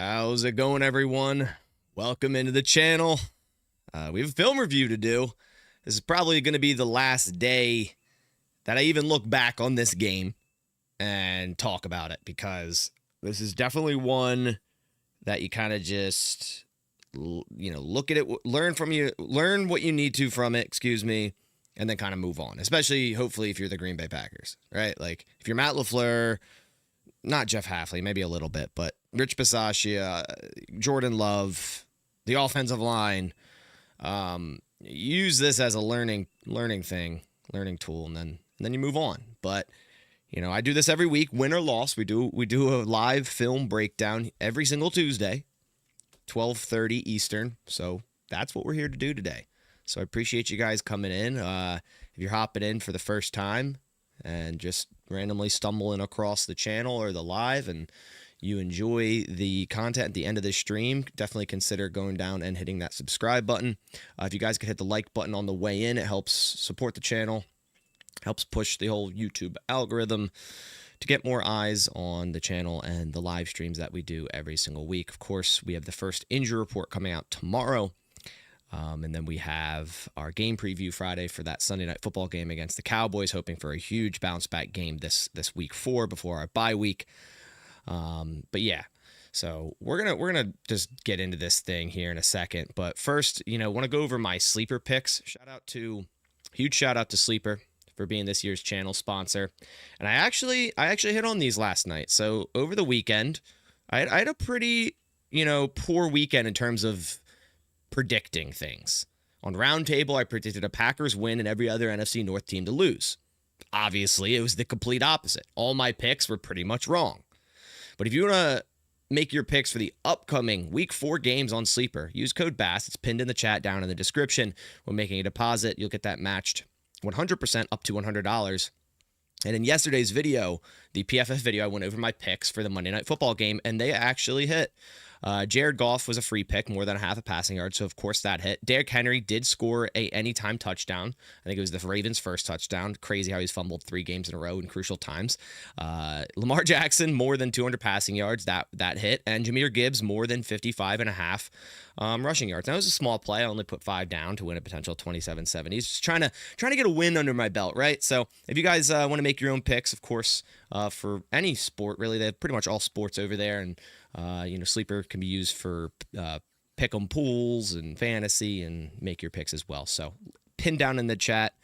How's it going, everyone? Welcome into the channel. We have a film review to do. This is probably going to be the last day that I even look back on this game and talk about it, because this is definitely one that you kind of just, look at it, learn what you need to from it, and then kind of move on, especially, hopefully, if you're the Green Bay Packers, right? Like, if you're Matt LaFleur, not Jeff Hafley, maybe a little bit, but Rich Bisaccia, Jordan Love, the offensive line, use this as a learning tool, and then you move on. But I do this every week, win or loss. We do a live film breakdown every single Tuesday, 12:30 Eastern. So that's what we're here to do today. So I appreciate you guys coming in. If you're hopping in for the first time and just randomly stumbling across the channel or the live, and you enjoy the content at the end of this stream, definitely consider going down and hitting that subscribe button. If you guys could hit the like button on the way in, it helps support the channel, helps push the whole YouTube algorithm to get more eyes on the channel and the live streams that we do every single week. Of course, we have the first injury report coming out tomorrow. And then we have our game preview Friday for that Sunday night football game against the Cowboys, hoping for a huge bounce back game this week 4 before our bye week. But yeah, so we're gonna just get into this thing here in a second. But first, want to go over my sleeper picks. Huge shout out to Sleeper for being this year's channel sponsor. And I actually hit on these last night. So over the weekend, I had a pretty poor weekend in terms of predicting things. On Roundtable, I predicted a Packers win and every other NFC North team to lose. Obviously, it was the complete opposite. All my picks were pretty much wrong. But if you want to make your picks for the upcoming Week 4 games on Sleeper, use code BASS. It's pinned in the chat down in the description. When making a deposit, you'll get that matched 100% up to $100. And in yesterday's video, the PFF video, I went over my picks for the Monday Night Football game, and they actually hit. Jared Goff was a free pick, more than a half a passing yard, so of course that hit. Derrick Henry did score a anytime touchdown. I think it was the Ravens' first touchdown. Crazy how he's fumbled 3 games in a row in crucial times. Lamar Jackson, more than 200 passing yards. That hit. And Jahmyr Gibbs, more than 55 and a half rushing yards. Now, it was a small play. I only put 5 down to win a potential 27-70. Just trying to get a win under my belt, right? So if you guys want to make your own picks, of course, for any sport, really, they have pretty much all sports over there, and Sleeper can be used for pick 'em pools and fantasy, and make your picks as well. So pinned in the chat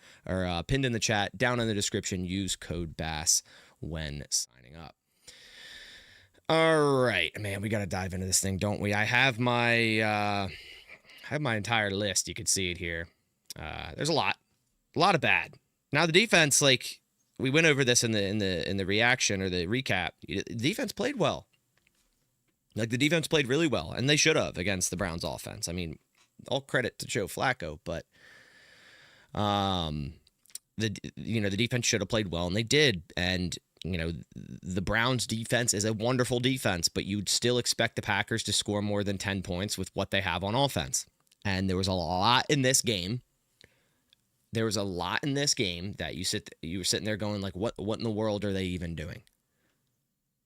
down in the description. Use code BASS when signing up. All right, man, we got to dive into this thing, don't we? I have my entire list. You can see it here. There's a lot of bad. Now the defense, like we went over this in the reaction or the recap. The defense played well. Like, the defense played really well, and they should have against the Browns offense. I mean, all credit to Joe Flacco, but the defense should have played well, and they did. And the Browns defense is a wonderful defense, but you'd still expect the Packers to score more than 10 points with what they have on offense. And there was a lot in this game. There was a lot in this game that you were sitting there going, like, what in the world are they even doing?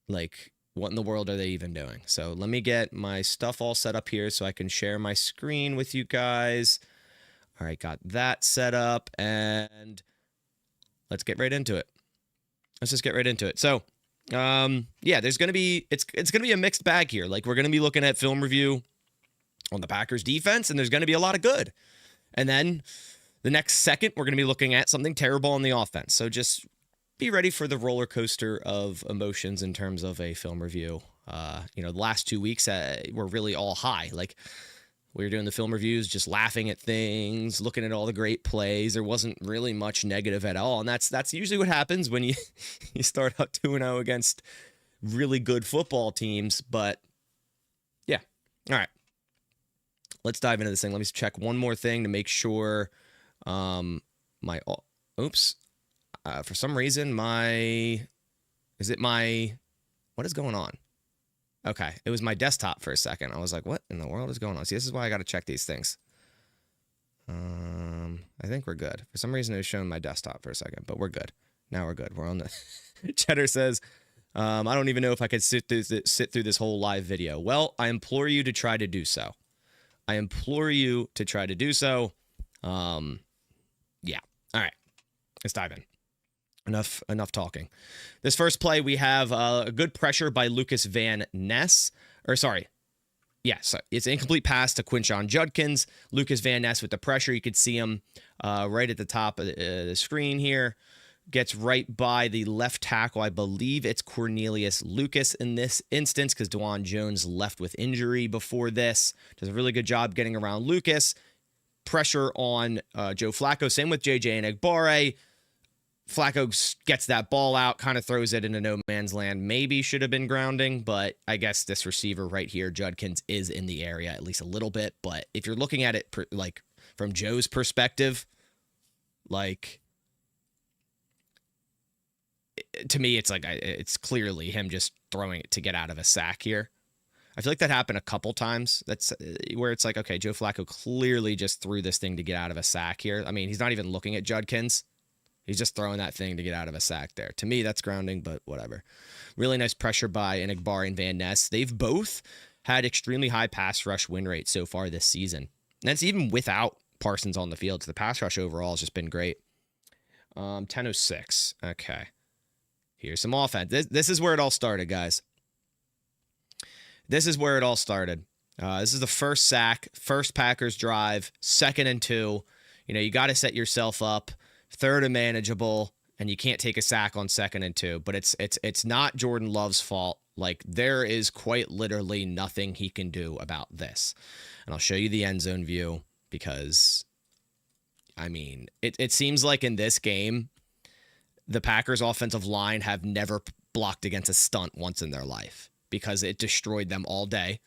Like, what in the world are they even doing? So let me get my stuff all set up here so I can share my screen with you guys. All right, got that set up, and let's get right into it. Let's just get right into it. So, yeah, it's going to be a mixed bag here. Like, we're going to be looking at film review on the Packers defense, and there's going to be a lot of good. And then the next second, we're going to be looking at something terrible on the offense. So just be ready for the roller coaster of emotions in terms of a film review. The last 2 weeks were really all high. Like, we were doing the film reviews, just laughing at things, looking at all the great plays. There wasn't really much negative at all. And that's usually what happens when you start out 2-0 against really good football teams. But yeah. All right. Let's dive into this thing. Let me check one more thing to make sure for some reason, what is going on? Okay, it was my desktop for a second. I was like, what in the world is going on? See, this is why I got to check these things. I think we're good. For some reason, it was showing my desktop for a second, but we're good. Now we're good. We're on the... Cheddar says, I don't even know if I could sit through this whole live video. Well, I implore you to try to do so. I implore you to try to do so. Yeah. All right. Let's dive in. Enough talking. This first play, we have a good pressure by Lucas Van Ness. Or sorry. Yes, it's an incomplete pass to Quinshon Judkins. Lucas Van Ness with the pressure. You could see him right at the top of the screen here. Gets right by the left tackle. I believe it's Cornelius Lucas in this instance because Dwan Jones left with injury before this. Does a really good job getting around Lucas. Pressure on Joe Flacco. Same with JJ Enagbare. Flacco gets that ball out, kind of throws it into no man's land. Maybe should have been grounding, but I guess this receiver right here, Judkins, is in the area at least a little bit. But if you're looking at it like from Joe's perspective, like to me, it's clearly him just throwing it to get out of a sack here. I feel like that happened a couple times. That's where it's like, okay, Joe Flacco clearly just threw this thing to get out of a sack here. I mean, he's not even looking at Judkins. He's just throwing that thing to get out of a sack there. To me, that's grounding, but whatever. Really nice pressure by Enagbare and Van Ness. They've both had extremely high pass rush win rates so far this season. And that's even without Parsons on the field. So the pass rush overall has just been great. 10:06. Okay. Here's some offense. This is where it all started, guys. This is where it all started. This is the first sack, first Packers drive, 2nd and 2. You know, you got to set yourself up. 3rd and manageable, and you can't take a sack on 2nd and 2. But it's not Jordan Love's fault. Like, there is quite literally nothing he can do about this. And I'll show you the end zone view because, I mean, it seems like in this game, the Packers' offensive line have never blocked against a stunt once in their life because it destroyed them all day.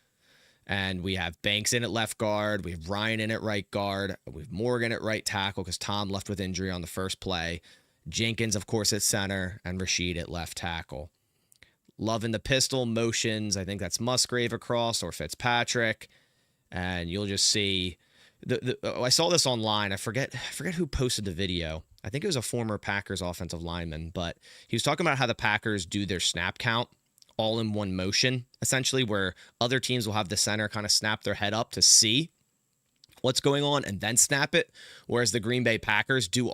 And we have Banks in at left guard. We have Ryan in at right guard. We have Morgan at right tackle because Tom left with injury on the first play. Jenkins, of course, at center. And Rashid at left tackle. Love in the pistol motions. I think that's Musgrave across or Fitzpatrick. And you'll just see... I saw this online. I forget who posted the video. I think it was a former Packers offensive lineman. But he was talking about how the Packers do their snap count all in one motion, essentially, where other teams will have the center kind of snap their head up to see what's going on and then snap it, whereas the Green Bay Packers do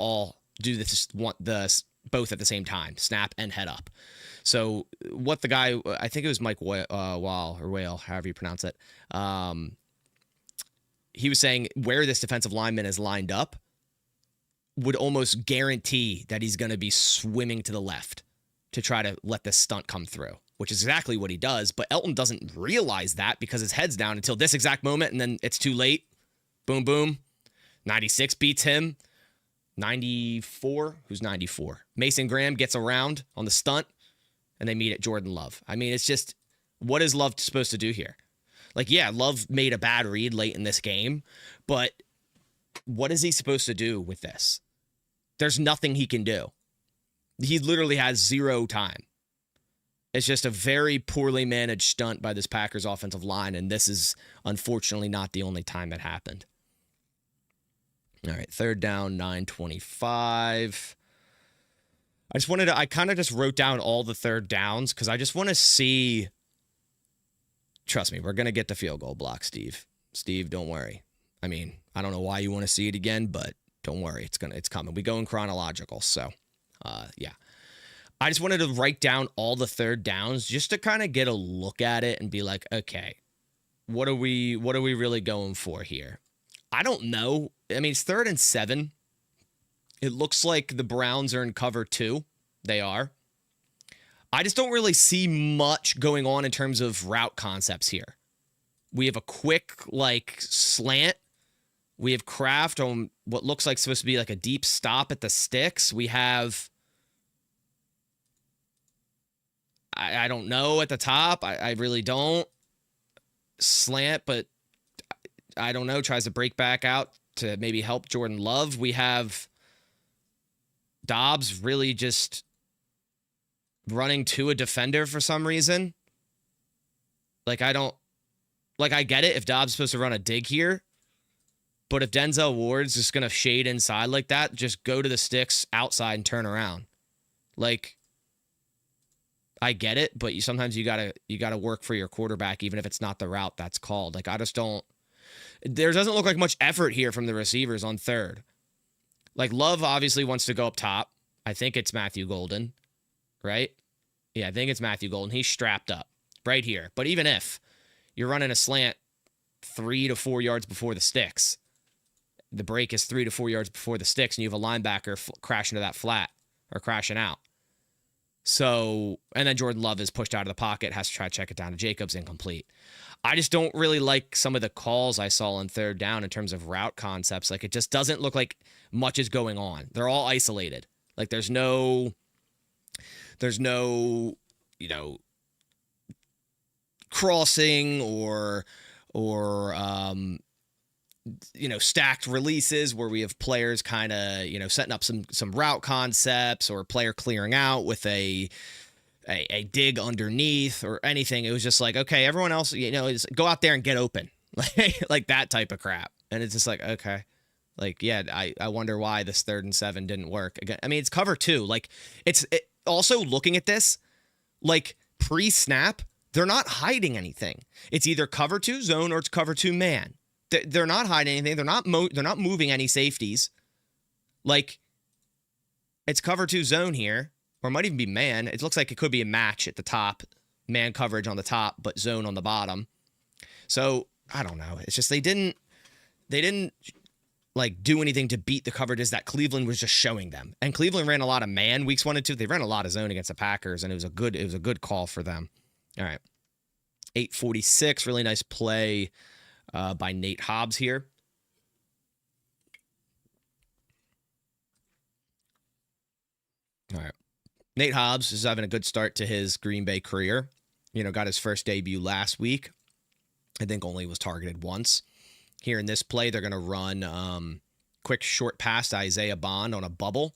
this both at the same time, snap and head up. So what the guy, I think it was Mike Whale, however you pronounce it, he was saying where this defensive lineman is lined up would almost guarantee that he's going to be swimming to the left to try to let this stunt come through, which is exactly what he does. But Elton doesn't realize that because his head's down until this exact moment, and then it's too late. Boom, boom. 96 beats him. 94? Who's 94? Mason Graham gets around on the stunt, and they meet at Jordan Love. I mean, it's just, what is Love supposed to do here? Like, yeah, Love made a bad read late in this game, but what is he supposed to do with this? There's nothing he can do. He literally has zero time. It's just a very poorly managed stunt by this Packers offensive line, and this is unfortunately not the only time it happened. All right, 3rd down, 9:25. I kind of just wrote down all the 3rd downs because I just want to see. Trust me, we're going to get the field goal block, Steve. Steve, don't worry. I mean, I don't know why you want to see it again, but don't worry, it's coming. We go in chronological, so yeah. I just wanted to write down all the 3rd downs just to kind of get a look at it and be like, okay, what are we really going for here? I don't know. I mean, it's 3rd and 7. It looks like the Browns are in cover 2. They are. I just don't really see much going on in terms of route concepts here. We have a quick, slant. We have Kraft on what looks like supposed to be like a deep stop at the sticks. We have... I don't know at the top. I really don't. Slant, but I don't know. Tries to break back out to maybe help Jordan Love. We have Dobbs really just running to a defender for some reason. I get it if Dobbs is supposed to run a dig here. But if Denzel Ward's just going to shade inside like that, just go to the sticks outside and turn around. I get it, but sometimes you gotta work for your quarterback, even if it's not the route that's called. Like I just don't. There doesn't look like much effort here from the receivers on third. Like Love obviously wants to go up top. I think it's Matthew Golden, right? Yeah, I think it's Matthew Golden. He's strapped up right here. But even if you're running a slant 3 to 4 yards before the sticks, the break is 3 to 4 yards before the sticks, and you have a linebacker crashing to that flat or crashing out. So, and then Jordan Love is pushed out of the pocket, has to try to check it down to Jacobs, incomplete. I just don't really like some of the calls I saw on third down in terms of route concepts. Like, it just doesn't look like much is going on. They're all isolated. Like, there's no, you know, crossing or stacked releases where we have players kind of, setting up some route concepts or player clearing out with a dig underneath or anything. It was just like, okay, everyone else, is go out there and get open. Like that type of crap. And it's just like, okay. Like, yeah, I wonder why this 3rd and 7 didn't work. Again, I mean, it's cover 2. Like, also looking at this, like pre-snap, they're not hiding anything. It's either cover 2 zone or it's cover 2 man. They're not hiding anything. They're not moving any safeties. Like, it's cover 2 zone here, or it might even be man. It looks like it could be a match at the top, man coverage on the top, but zone on the bottom. So I don't know. It's just they didn't like do anything to beat the coverages that Cleveland was just showing them. And Cleveland ran a lot of man weeks 1 and 2. They ran a lot of zone against the Packers, and it was a good call for them. All right, 8:46. Really nice play by Nate Hobbs here. All right. Nate Hobbs is having a good start to his Green Bay career. Got his first debut last week. I think only was targeted once. Here in this play, they're going to run quick short pass to Isaiah Bond on a bubble.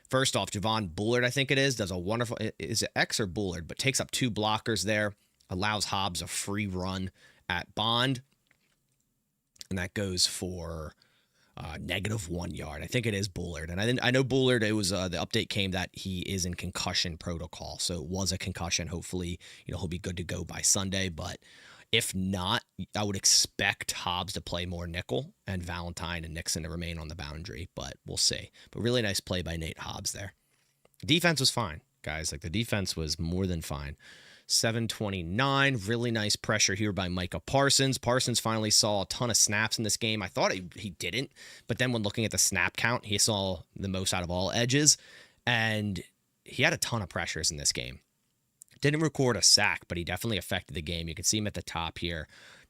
First off, Javon Bullard, I think it is, does a wonderful, is it X or Bullard, but takes up 2 blockers there, allows Hobbs a free run at Bond. And that goes for -1 yard. I think it is Bullard. And I know Bullard, it was the update came that he is in concussion protocol. So it was a concussion. Hopefully, he'll be good to go by Sunday. But if not, I would expect Hobbs to play more nickel and Valentine and Nixon to remain on the boundary. But we'll see. But really nice play by Nate Hobbs there. Defense was fine, guys. Like the defense was more than fine. 7:29, really nice pressure here by Micah Parsons. Parsons finally saw a ton of snaps in this game. I thought he didn't, but then when looking at the snap count, he saw the most out of all edges, and he had a ton of pressures in this game. Didn't record a sack, but he definitely affected the game. You can see him at the top here.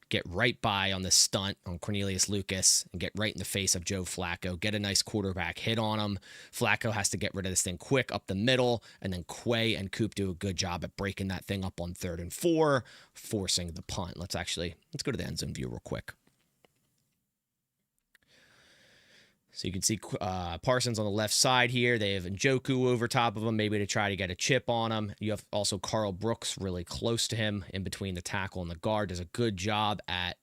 Get right by on the stunt on Cornelius Lucas and get right in the face of Joe Flacco. Get a nice quarterback hit on him. Flacco has to get rid of this thing quick up the middle, and then Quay and Coop do a good job at breaking that thing up on 3rd and 4, forcing the punt. Let's go to the end zone view real quick. So you can see Parsons on the left side here. They have Njoku over top of him, maybe to try to get a chip on him. You have also Carl Brooks really close to him in between the tackle and the guard. Does a good job at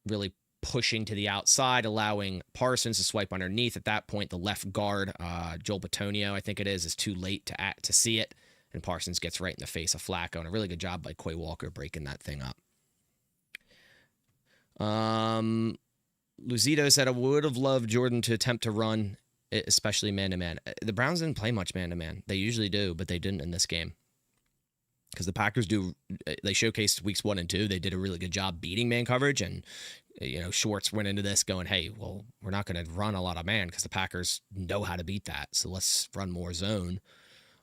really pushing to the outside, allowing Parsons to swipe underneath. At that point, the left guard, Joel Bitonio, I think it is too late to see it. And Parsons gets right in the face of Flacco. And a really good job by Quay Walker breaking that thing up. Luzito said, I would have loved Jordan to attempt to run, especially man-to-man. The Browns didn't play much man-to-man. They usually do, but they didn't in this game. Because the Packers they showcased weeks 1 and 2. They did a really good job beating man coverage. And, Schwartz went into this going, hey, well, we're not going to run a lot of man because the Packers know how to beat that. So let's run more zone,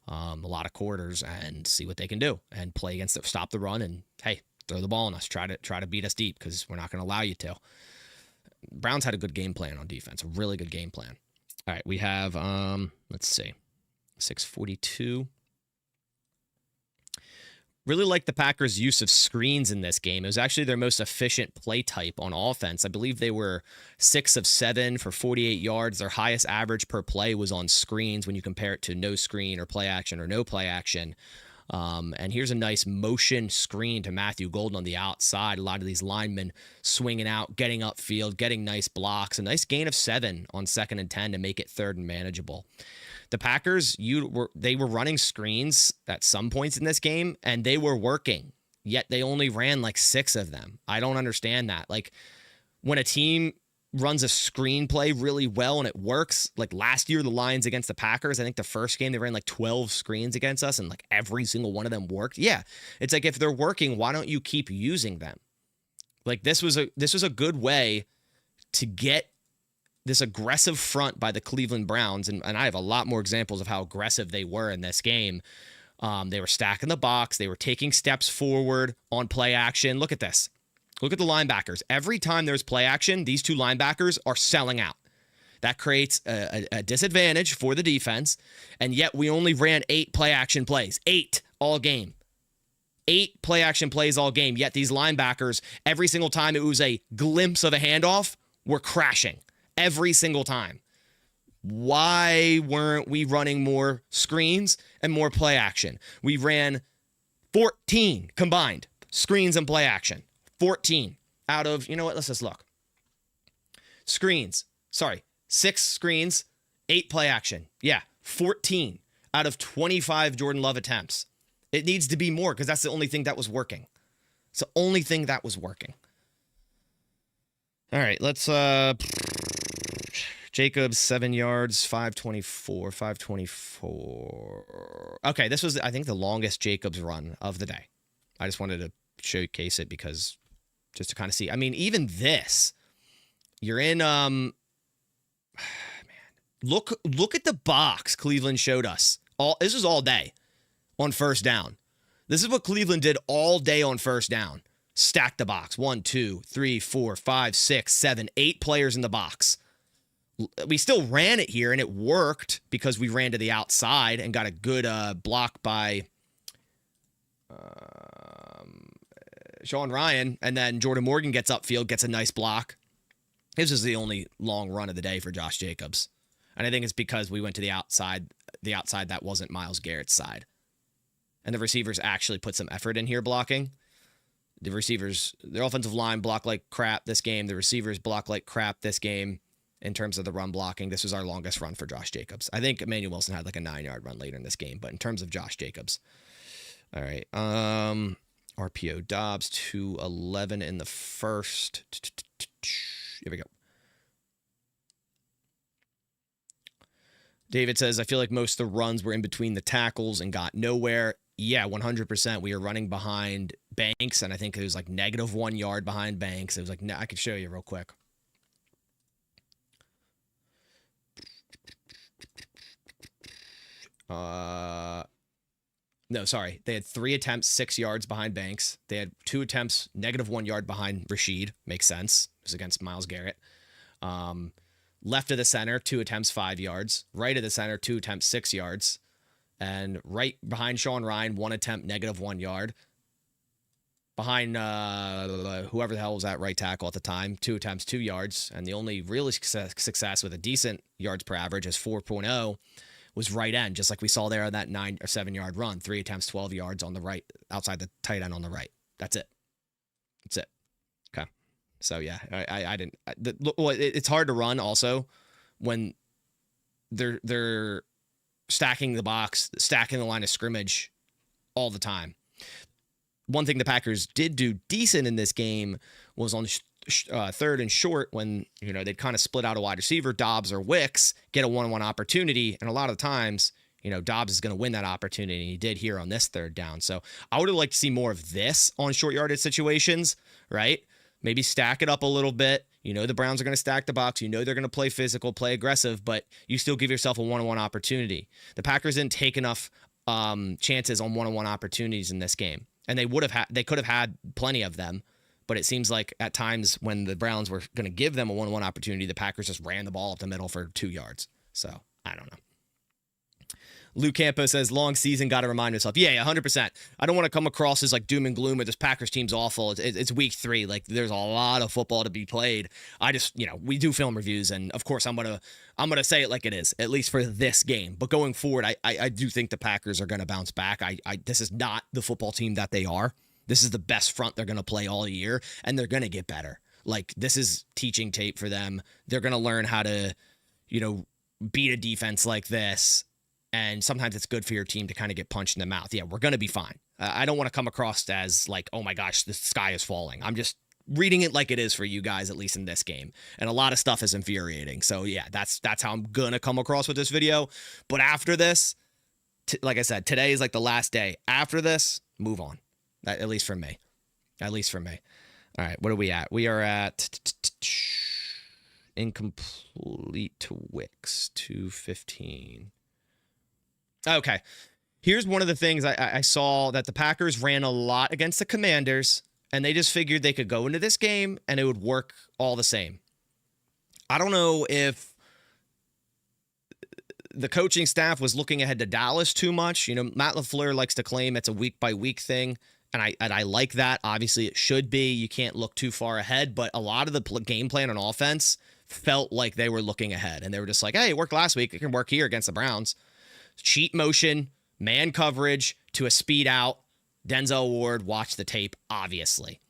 a lot of quarters, and see what they can do. And play against stop the run, and, hey, throw the ball on us. Try to beat us deep because we're not going to allow you to. Browns had a good game plan on defense, a really good game plan. All right, we have, let's see, 6:42. Really like the Packers' use of screens in this game. It was actually their most efficient play type on offense. I believe they were 6 of 7 for 48 yards. Their highest average per play was on screens when you compare it to no screen or play action or no play action. And here's a nice motion screen to Matthew Golden on the outside. A lot of these linemen swinging out, getting upfield, getting nice blocks. A nice gain of 7 on 2nd and 10 to make it 3rd and manageable. The Packers, they were running screens at some points in this game, and they were working, yet they only ran like 6 of them. I don't understand that. Like, when a team runs a screenplay really well and it works, like last year, the Lions against the Packers, I think the first game they ran like 12 screens against us, and like every single one of them worked. Yeah, it's like, if they're working, why don't you keep using them? Like, this was a good way to get this aggressive front by the Cleveland Browns, and I have a lot more examples of how aggressive they were in this game. They were stacking the box. They were taking steps forward on play action. Look at this. Look at the linebackers. Every time there's play action, these 2 linebackers are selling out. That creates a disadvantage for the defense, and yet we only ran 8 play action plays. 8 all game. 8 play action plays all game, yet these linebackers, every single time it was a glimpse of a handoff, were crashing. Every single time. Why weren't we running more screens and more play action? We ran 14 combined screens and play action. 14 out of, you know what? Let's just look. Screens. Sorry. 6 screens, 8 play action. Yeah. 14 out of 25 Jordan Love attempts. It needs to be more because that's the only thing that was working. It's the only thing that was working. All right. Let's, Jacobs, 7 yards, 524. Okay, this was, I think, the longest Jacobs run of the day. I just wanted to showcase it because just to kind of see. I mean, even this, you're in, man, look at the box Cleveland showed us. This was all day on first down. This is what Cleveland did all day on first down. Stack the box. 1, 2, 3, 4, 5, 6, 7, 8 players in the box. We still ran it here, and it worked because we ran to the outside and got a good block by Sean Ryan, and then Jordan Morgan gets upfield, gets a nice block. This is the only long run of the day for Josh Jacobs, and I think it's because we went to the outside that wasn't Myles Garrett's side, and the receivers actually put some effort in here blocking. The receivers, their offensive line blocked like crap this game. The receivers blocked like crap this game. In terms of the run blocking, this was our longest run for Josh Jacobs. I think Emmanuel Wilson had like a 9-yard run later in this game, but in terms of Josh Jacobs. All right. RPO Dobbs, 211 in the first. Here we go. David says, I feel like most of the runs were in between the tackles and got nowhere. Yeah, 100%. We were running behind Banks, and I think it was like -1 yard behind Banks. It was like, I could show you real quick. No, sorry. They had 3 attempts, 6 yards behind Banks. They had 2 attempts, -1 yard behind Rashid. Makes sense. It was against Myles Garrett. Left of the center, 2 attempts, 5 yards. Right of the center, 2 attempts, 6 yards. And right behind Sean Ryan, 1 attempt, -1 yard. Behind whoever the hell was at right tackle at the time, 2 attempts, 2 yards. And the only real success with a decent yards per average is 4.0 was right end, just like we saw there on that 9 or 7 yard run. 3 attempts, 12 yards on the right, outside the tight end on the right. That's it. That's it. Okay. So yeah, I didn't. It's hard to run also when they're stacking the box, stacking the line of scrimmage all the time. One thing the Packers did do decent in this game was on 3rd and short when, they'd kind of split out a wide receiver, Dobbs or Wicks, get a 1-on-1 opportunity. And a lot of times, Dobbs is going to win that opportunity. And he did here on this 3rd down. So I would have liked to see more of this on short yardage situations, right? Maybe stack it up a little bit. The Browns are going to stack the box. They're going to play physical, play aggressive, but you still give yourself a 1-on-1 opportunity. The Packers didn't take enough chances on 1-on-1 opportunities in this game. And they could have had plenty of them. But it seems like at times when the Browns were going to give them a 1-on-1 opportunity, the Packers just ran the ball up the middle for 2 yards. So, I don't know. Lou Campo says, long season, got to remind myself. Yeah, 100%. I don't want to come across as like doom and gloom or this Packers team's awful. It's week 3. Like, there's a lot of football to be played. I just, we do film reviews, and of course I'm gonna say it like it is, at least for this game. But going forward, I do think the Packers are going to bounce back. This is not the football team that they are. This is the best front they're going to play all year, and they're going to get better. Like, this is teaching tape for them. They're going to learn how to, beat a defense like this And sometimes it's good for your team to kind of get punched in the mouth. Yeah, we're going to be fine. I don't want to come across as like, oh my gosh, the sky is falling. I'm just reading it like it is for you guys, at least in this game. And a lot of stuff is infuriating. So yeah, that's how I'm going to come across with this video. But after this, like I said, today is like the last day. After this, move on. At least for me. At least for me. All right, what are we at? We are at incomplete Wicks, 215. Okay, here's one of the things I saw that the Packers ran a lot against the Commanders, and they just figured they could go into this game and it would work all the same. I don't know if the coaching staff was looking ahead to Dallas too much. You know, Matt LaFleur likes to claim it's a week-by-week thing, and I like that. Obviously, it should be. You can't look too far ahead, but a lot of the game plan on offense felt like they were looking ahead, and they were just like, hey, it worked last week. It can work here against the Browns. Cheat motion, man coverage to a speed out. Denzel Ward, watch the tape, obviously.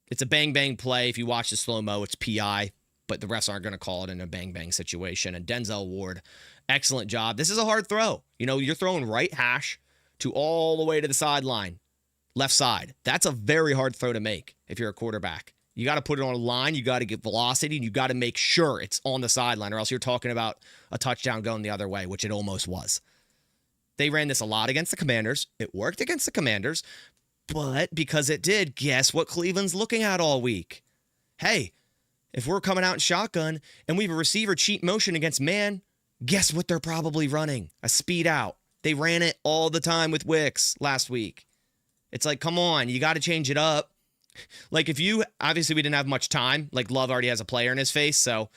It's a bang-bang play. If you watch the slow-mo, it's PI, but the refs aren't going to call it in a bang-bang situation. And Denzel Ward, excellent job. This is a hard throw. You know, you're throwing right hash to all the way to the sideline, left side. That's a very hard throw to make if you're a quarterback. You got to put it on a line. You got to get velocity, and you got to make sure it's on the sideline, or else you're talking about a touchdown going the other way, which it almost was. They ran this a lot against the Commanders. It worked against the Commanders, but because it did, guess what Cleveland's looking at all week? Hey, if we're coming out in shotgun and we have a receiver cheat motion against man, guess what they're probably running? A speed out. They ran it all the time with Wicks last week. It's like, come on, you got to change it up. Like if you, obviously we didn't have much time. Like Love already has a player in his face, so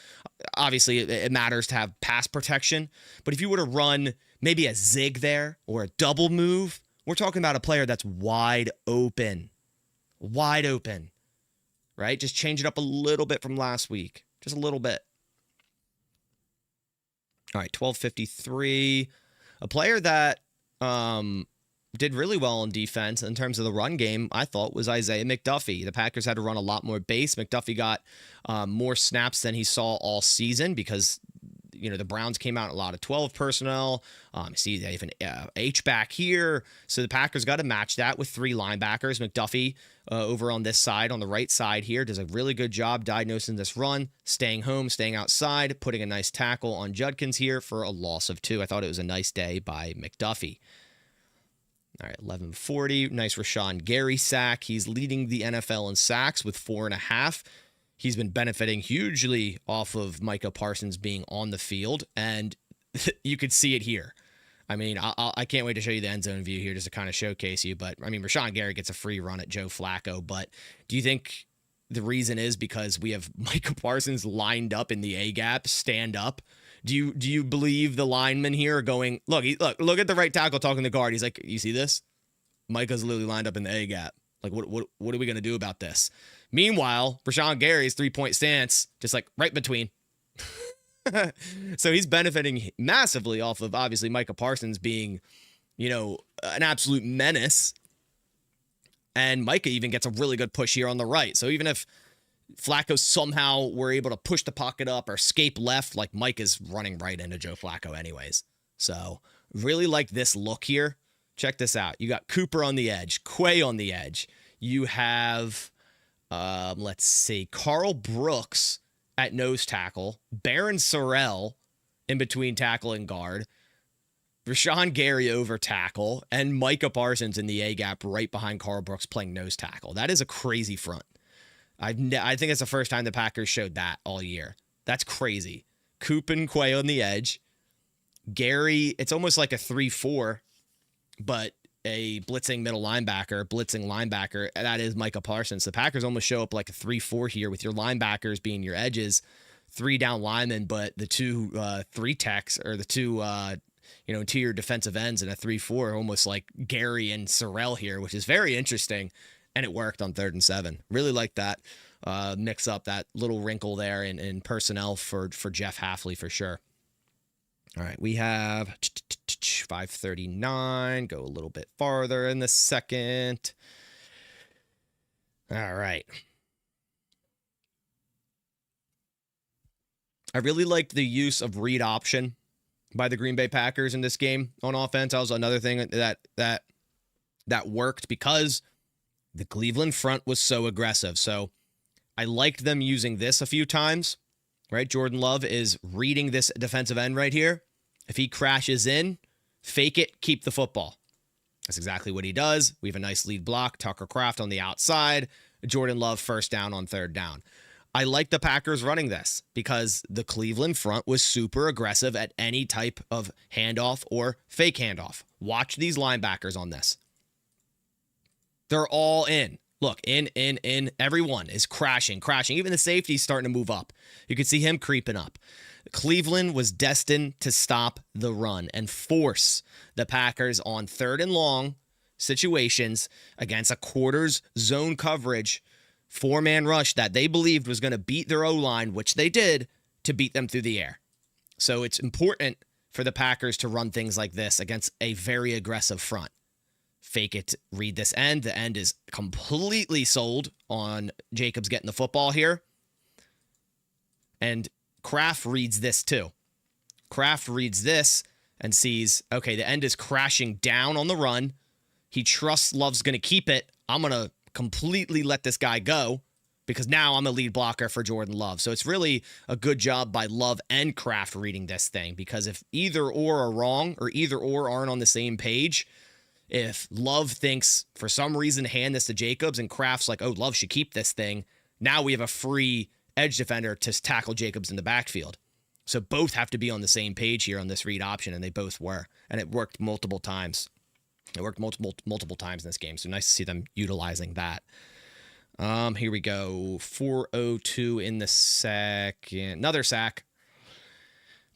obviously it matters to have pass protection. But if you were to run maybe a zig there or a double move, we're talking about a player that's wide open. Wide open. Right? Just change it up a little bit from last week. Just a little bit. All right, 1253. A player that did really well on defense in terms of the run game, I thought, was Isaiah McDuffie. The Packers had to run a lot more base. McDuffie got more snaps than he saw all season because, you know, the Browns came out a lot of 12 personnel. See, they have an H-back here. So the Packers got to match that with 3 linebackers. McDuffie over on this side, on the right side here, does a really good job diagnosing this run, staying home, staying outside, putting a nice tackle on Judkins here for a loss of 2. I thought it was a nice day by McDuffie. All right, 1140. Nice Rashawn Gary sack. He's leading the NFL in sacks with 4.5. He's been benefiting hugely off of Micah Parsons being on the field, and you could see it here. I mean, I can't wait to show you the end zone view here just to kind of showcase you. But, I mean, Rashawn Gary gets a free run at Joe Flacco. But do you think the reason is because we have Micah Parsons lined up in the A-gap, stand up? Do you believe the linemen here are going, look at the right tackle talking to the guard. He's like, you see this? Micah's literally lined up in the A-gap. Like, what are we going to do about this? Meanwhile, Rashawn Gary's 3-point stance, just like right between. So he's benefiting massively off of, obviously, Micah Parsons being, you know, an absolute menace. And Micah even gets a really good push here on the right. So even if Flacco somehow were able to push the pocket up or escape left, like Mike is running right into Joe Flacco anyways. So really like this look here. Check this out. You got Cooper on the edge, Quay on the edge. You have, let's see, Carl Brooks at nose tackle, Baron Sorrell in between tackle and guard, Rashawn Gary over tackle, and Micah Parsons in the A-gap right behind Carl Brooks playing nose tackle. That is a crazy front. I think it's the first time the Packers showed that all year. That's crazy. Coop and Quay on the edge. Gary, it's almost like a 3-4, but a blitzing linebacker. That is Micah Parsons. The Packers almost show up like a 3-4 here with your linebackers being your edges, 3 down linemen, but the 2 3 techs or the 2 interior defensive ends in a 3-4, almost like Gary and Sorrell here, which is very interesting. And it worked on 3rd and 7. Really like that mix up, that little wrinkle there in personnel for Jeff Hafley for sure. All right, we have 539. Go a little bit farther in the second. All right. I really liked the use of read option by the Green Bay Packers in this game on offense. That was another thing that worked because the Cleveland front was so aggressive. So I liked them using this a few times, right? Jordan Love is reading this defensive end right here. If he crashes in, fake it, keep the football. That's exactly what he does. We have a nice lead block. Tucker Kraft on the outside. Jordan Love first down on third down. I like the Packers running this because the Cleveland front was super aggressive at any type of handoff or fake handoff. Watch these linebackers on this. They're all in. Look, in. Everyone is crashing. Even the safety's starting to move up. You can see him creeping up. Cleveland was destined to stop the run and force the Packers on third and long situations against a quarters zone coverage 4-man rush that they believed was going to beat their O-line, which they did, to beat them through the air. So it's important for the Packers to run things like this against a very aggressive front. Fake it, read this end. The end is completely sold on Jacobs getting the football here. And Kraft reads this too. Kraft reads this and sees, okay, the end is crashing down on the run. He trusts Love's going to keep it. I'm going to completely let this guy go because now I'm a lead blocker for Jordan Love. So it's really a good job by Love and Kraft reading this thing, because if either or are wrong or either or aren't on the same page, if Love thinks for some reason hand this to Jacobs and Kraft's like, oh, Love should keep this thing, now we have a free edge defender to tackle Jacobs in the backfield. So both have to be on the same page here on this read option, and they both were. And it worked multiple times. It worked multiple times in this game. So nice to see them utilizing that. Here we go. 4:02 in the second. Another sack.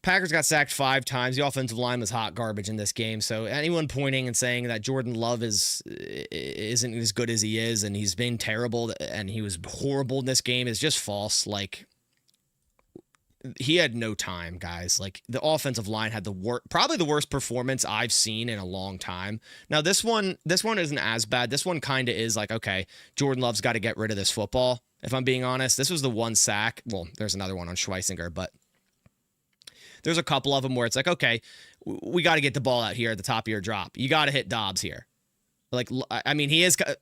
Packers got sacked 5 times. The offensive line was hot garbage in this game. So anyone pointing and saying that Jordan Love isn't as good as he is and he's been terrible and he was horrible in this game is just false. Like, he had no time, guys. Like, the offensive line had probably the worst performance I've seen in a long time. Now, this one isn't as bad. This one kind of is like, okay, Jordan Love's got to get rid of this football. If I'm being honest, this was the one sack. Well, there's another one on Schweisinger, but there's a couple of them where it's like, okay, we got to get the ball out here at the top of your drop. You got to hit Dobbs here. Like, I mean, he is kind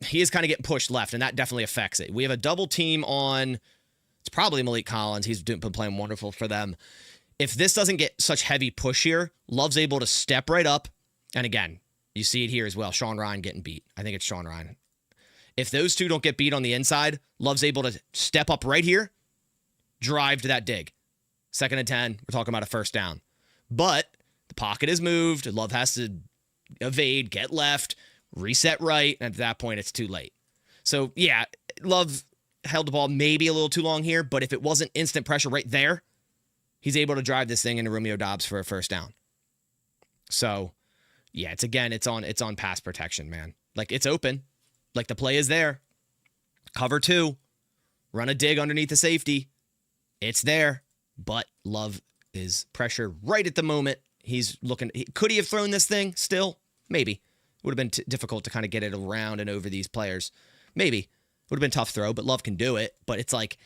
of getting pushed left, and that definitely affects it. We have a double team on, it's probably Malik Collins. He's been playing wonderful for them. If this doesn't get such heavy push here, Love's able to step right up. And again, you see it here as well. Sean Ryan getting beat. I think it's Sean Ryan. If those two don't get beat on the inside, Love's able to step up right here, drive to that dig. 2nd and 10, we're talking about a first down. But the pocket is moved. Love has to evade, get left, reset right, and at that point, it's too late. So, yeah, Love held the ball maybe a little too long here, but if it wasn't instant pressure right there, he's able to drive this thing into Romeo Dobbs for a first down. So, yeah, it's on pass protection, man. Like, it's open. Like, the play is there. Cover 2. Run a dig underneath the safety. It's there. But Love is pressured right at the moment. He's looking. Could he have thrown this thing still? Maybe. Would have been difficult to kind of get it around and over these players. Maybe. Would have been a tough throw, but Love can do it. But it's like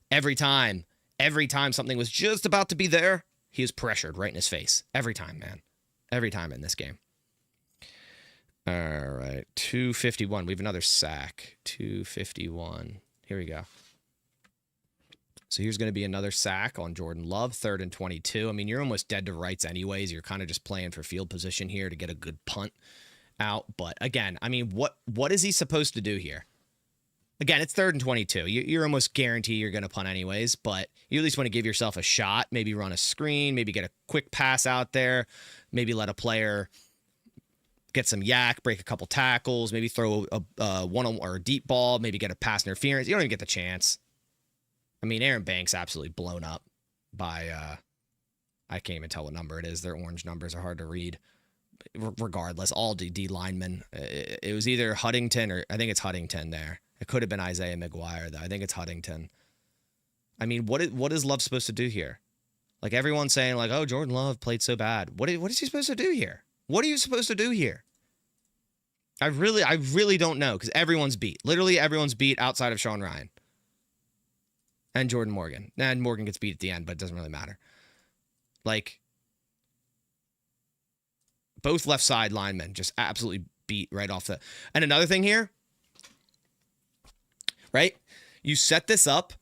every time something was just about to be there, he was pressured right in his face. Every time, man. Every time in this game. All right. 251. We have another sack. 251. Here we go. So here's going to be another sack on Jordan Love, 3rd and 22. I mean, you're almost dead to rights anyways. You're kind of just playing for field position here to get a good punt out. But again, I mean, what is he supposed to do here? Again, it's 3rd and 22. You're almost guaranteed you're going to punt anyways, but you at least want to give yourself a shot. Maybe run a screen, maybe get a quick pass out there, maybe let a player get some yak, break a couple tackles, maybe throw a one-on or a deep ball, maybe get a pass interference. You don't even get the chance. I mean, Aaron Banks absolutely blown up by, I can't even tell what number it is. Their orange numbers are hard to read. Regardless, all D linemen. It was either Huntington or I think it's Huntington there. It could have been Isaiah McGuire, though. I think it's Huntington. I mean, what is Love supposed to do here? Like, everyone's saying, like, oh, Jordan Love played so bad. What is he supposed to do here? What are you supposed to do here? I really don't know, because everyone's beat. Literally everyone's beat outside of Sean Ryan. And Jordan Morgan. And Morgan gets beat at the end, but it doesn't really matter. Like, Both left side linemen just absolutely beat right off the. And another thing here, right? You set this up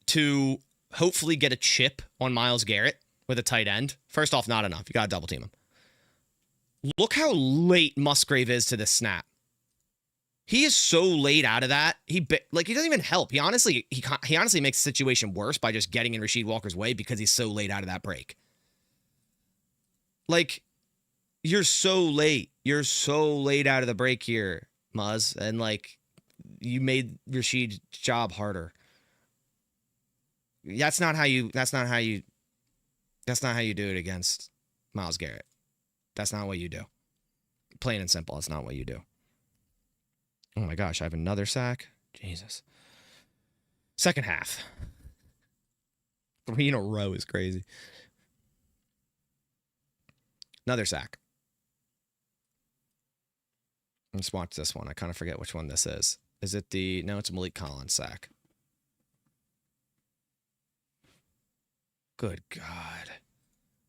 to hopefully get a chip on Myles Garrett with a tight end. First off, not enough. You got to double team him. Look how late Musgrave is to this snap. He is so late out of that. He doesn't even help. He honestly makes the situation worse by just getting in Rasheed Walker's way because he's so late out of that break. Like, you're so late. You're so late out of the break here, Muzz, and like you made Rasheed's job harder. That's not how you do it against Myles Garrett. That's not what you do. Plain and simple, that's not what you do. Oh my gosh, I have another sack. Jesus. Second half. 3 in a row is crazy. Another sack. Let's watch this one. I kind of forget which one this is. Is it the... No, it's a Malik Collins sack. Good God.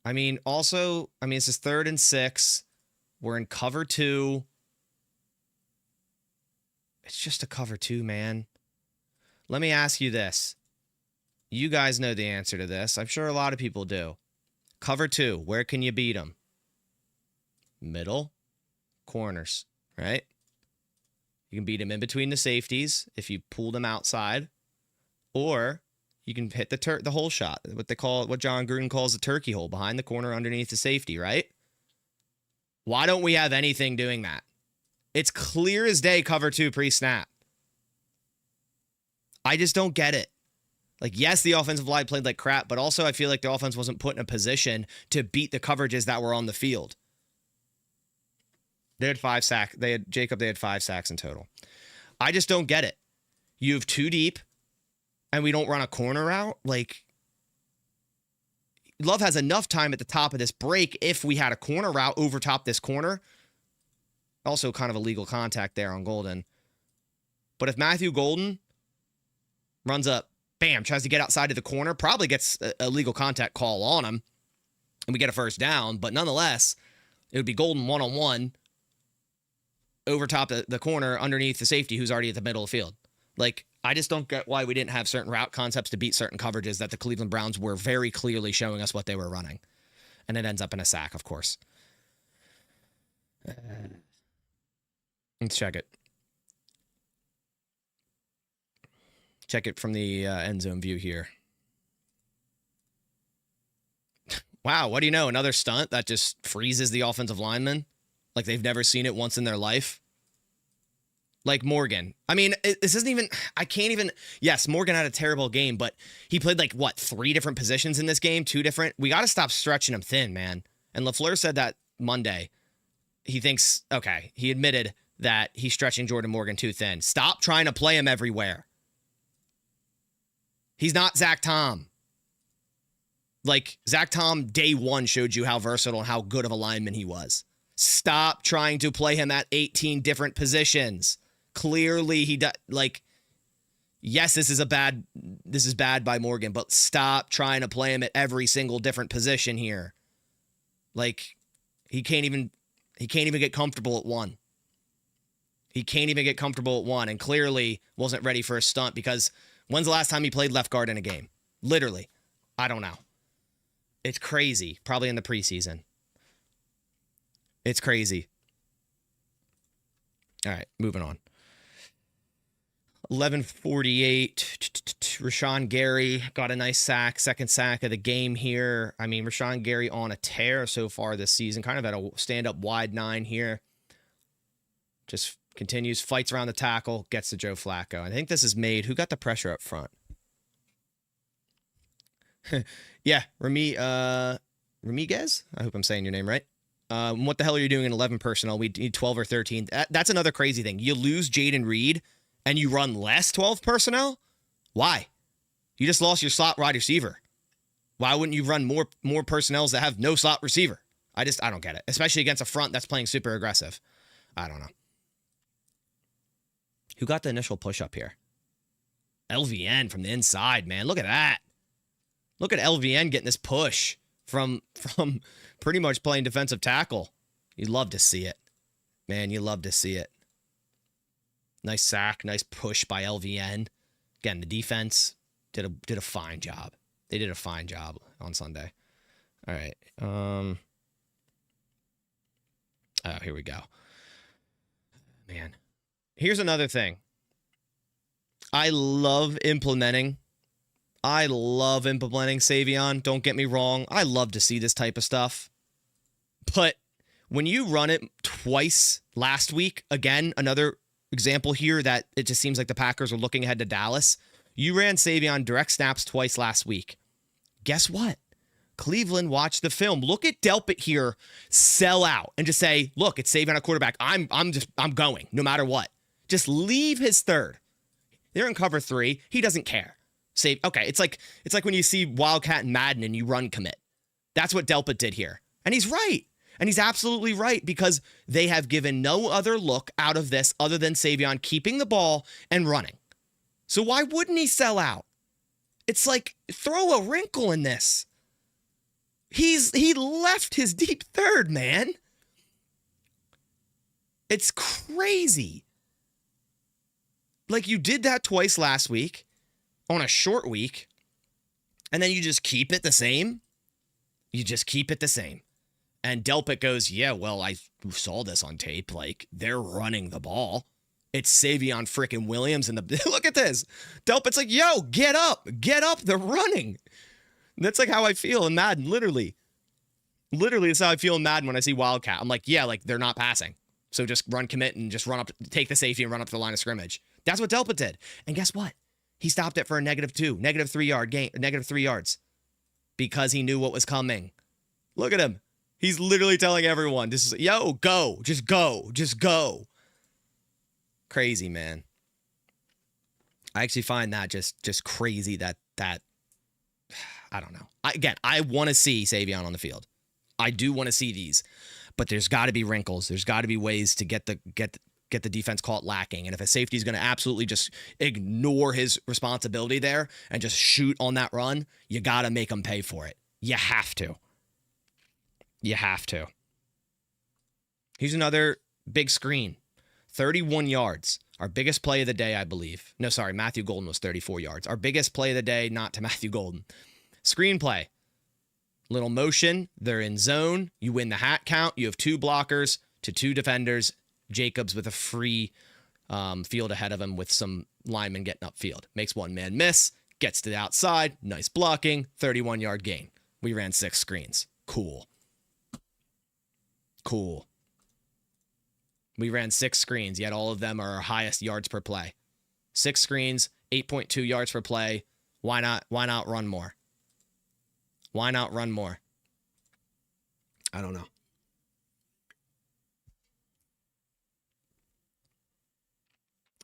I mean, also, this is 3rd and 6. We're in cover 2. It's just a cover 2, man. Let me ask you this. You guys know the answer to this. I'm sure a lot of people do. Cover 2, where can you beat them? Middle, corners, right? You can beat them in between the safeties if you pull them outside, or you can hit the hole shot, what John Gruden calls the turkey hole, behind the corner underneath the safety, right? Why don't we have anything doing that? It's clear as day cover 2 pre-snap. I just don't get it. Like, yes, the offensive line played like crap, but also I feel like the offense wasn't put in a position to beat the coverages that were on the field. They had 5 sacks. They had 5 sacks in total. I just don't get it. You have 2 deep, and we don't run a corner route. Like, Love has enough time at the top of this break if we had a corner route over top this corner. Also kind of a legal contact there on Golden. But if Matthew Golden runs up, bam, tries to get outside of the corner, probably gets a legal contact call on him, and we get a first down. But nonetheless, it would be Golden one-on-one over top the corner underneath the safety who's already at the middle of the field. Like, I just don't get why we didn't have certain route concepts to beat certain coverages that the Cleveland Browns were very clearly showing us what they were running. And it ends up in a sack, of course. Let's check it. Check it from the end zone view here. Wow, what do you know? Another stunt that just freezes the offensive lineman like they've never seen it once in their life. Like Morgan. I mean, this isn't even... I can't even... Yes, Morgan had a terrible game, but he played like, 3 different positions in this game? 2 different? We got to stop stretching him thin, man. And LaFleur said that Monday. He thinks... Okay, he admitted that he's stretching Jordan Morgan too thin. Stop trying to play him everywhere. He's not Zach Tom. Like, Zach Tom, day 1, showed you how versatile and how good of a lineman he was. Stop trying to play him at 18 different positions. Clearly, he does. Like, yes, this is bad by Morgan, but stop trying to play him at every single different position here. Like, he can't even get comfortable at 1. He can't even get comfortable at 1, and clearly wasn't ready for a stunt because when's the last time he played left guard in a game? Literally, I don't know. It's crazy. Probably in the preseason. It's crazy. All right, moving on. 11:48. Rashawn Gary got a nice sack, second sack of the game here. I mean, Rashawn Gary on a tear so far this season, kind of at a stand-up wide 9 here. Just continues, fights around the tackle, gets to Joe Flacco. I think this is made. Who got the pressure up front? Yeah, Ramiguez? I hope I'm saying your name right. What the hell are you doing in 11 personnel? We need 12 or 13. That's another crazy thing. You lose Jaden Reed and you run less 12 personnel? Why? You just lost your slot wide receiver. Why wouldn't you run more personnels that have no slot receiver? I don't get it. Especially against a front that's playing super aggressive. I don't know. Who got the initial push up here? LVN from the inside, man. Look at that. Look at LVN getting this push from pretty much playing defensive tackle. You love to see it. Man, you love to see it. Nice sack, nice push by LVN. Again, the defense did a fine job. They did a fine job on Sunday. All right. Oh, here we go. Man. Here's another thing. I love implementing Savion. Don't get me wrong. I love to see this type of stuff. But when you run it twice last week, again, another example here that it just seems like the Packers are looking ahead to Dallas. You ran Savion direct snaps twice last week. Guess what? Cleveland watched the film. Look at Delpit here sell out and just say, look, it's Savion at quarterback. I'm going no matter what. Just leave his third. They're in cover 3. He doesn't care. Okay, it's like when you see Wildcat and Madden and you run commit. That's what Delpit did here. And he's right. And he's absolutely right because they have given no other look out of this other than Savion keeping the ball and running. So why wouldn't he sell out? It's like, throw a wrinkle in this. He left his deep third, man. It's crazy. Like, you did that twice last week on a short week, and then you just keep it the same. You just keep it the same. And Delpit goes, yeah, well, I saw this on tape. Like, they're running the ball. It's Savion freaking Williams. And look at this. Delpit's like, yo, get up. Get up. They're running. That's like how I feel in Madden, literally. Literally, that's how I feel in Madden when I see Wildcat. I'm like, yeah, like, they're not passing. So just run commit and just run up, take the safety and run up to the line of scrimmage. That's what Delpit did. And guess what? He stopped it for a -2, -3 yard gain, -3 yards. Because he knew what was coming. Look at him. He's literally telling everyone, this is, yo, go. Just go. Just go. Crazy, man. I actually find that just crazy that I don't know. I want to see Savion on the field. I do want to see these. But there's got to be wrinkles. There's got to be ways to get the defense caught lacking. And if a safety is going to absolutely just ignore his responsibility there and just shoot on that run, you got to make them pay for it. You have to. You have to. Here's another big screen. 31 yards. Our biggest play of the day, I believe. No, sorry, Matthew Golden was 34 yards. Our biggest play of the day, not to Matthew Golden. Screenplay. Little motion. They're in zone. You win the hat count. You have 2 blockers to 2 defenders. Jacobs with a free field ahead of him with some linemen getting upfield. Makes one man miss. Gets to the outside. Nice blocking. 31-yard gain. We ran 6 screens. Cool. Cool. We ran 6 screens, yet all of them are our highest yards per play. 6 screens, 8.2 yards per play. Why not run more? Why not run more? I don't know.